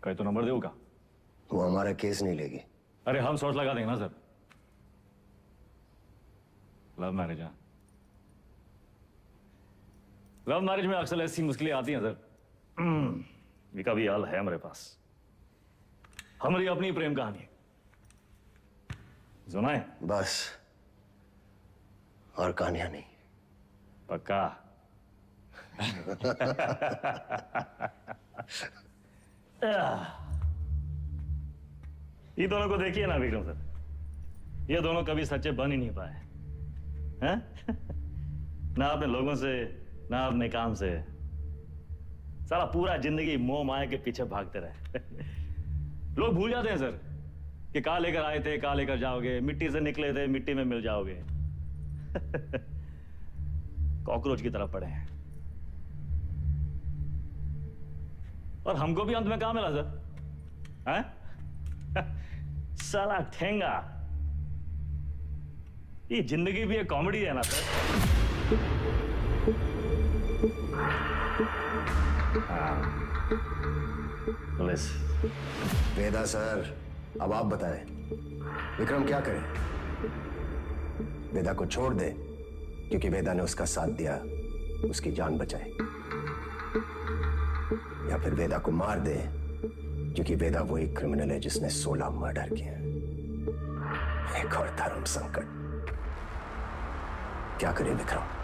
कहे तो नंबर देगा? वो हमारा केस नहीं लेगी। अरे हम शॉट लगा देंगे ना सर। लव मैरिज है। लव मैरिज में अक्सर ऐसी मुश्किलें आती हैं सर। विका भी हाल है हमारे पास। हमारी अपनी प्रेम कहानी सुनाए बस, और कहानियां नहीं। पक्का? ये दोनों को देखिए ना विक्रम सर, ये दोनों कभी सच्चे बन ही नहीं पाए हैं? ना अपने लोगों से, ना अपने काम से। सारा पूरा जिंदगी मोह माया के पीछे भागते रहे। लोग भूल जाते हैं सर कि कहां लेकर आए थे, कहां लेकर जाओगे, मिट्टी से निकले थे, मिट्टी में मिल जाओगे। कॉकरोच की तरह पड़े हैं। और हमको भी अंत में कहां मिला सर? हैं? साला ठेंगा। ये जिंदगी भी एक कॉमेडी है ना सर। पुलिस। वेदा सर, अब आप बताएं, विक्रम क्या करे? वेदा को छोड़ दे क्योंकि वेदा ने उसका साथ दिया, उसकी जान बचाई, या फिर वेदा को मार दे क्योंकि वेदा वही क्रिमिनल है जिसने 16 मर्डर किए। एक और धर्म संकट। क्या करे विक्रम?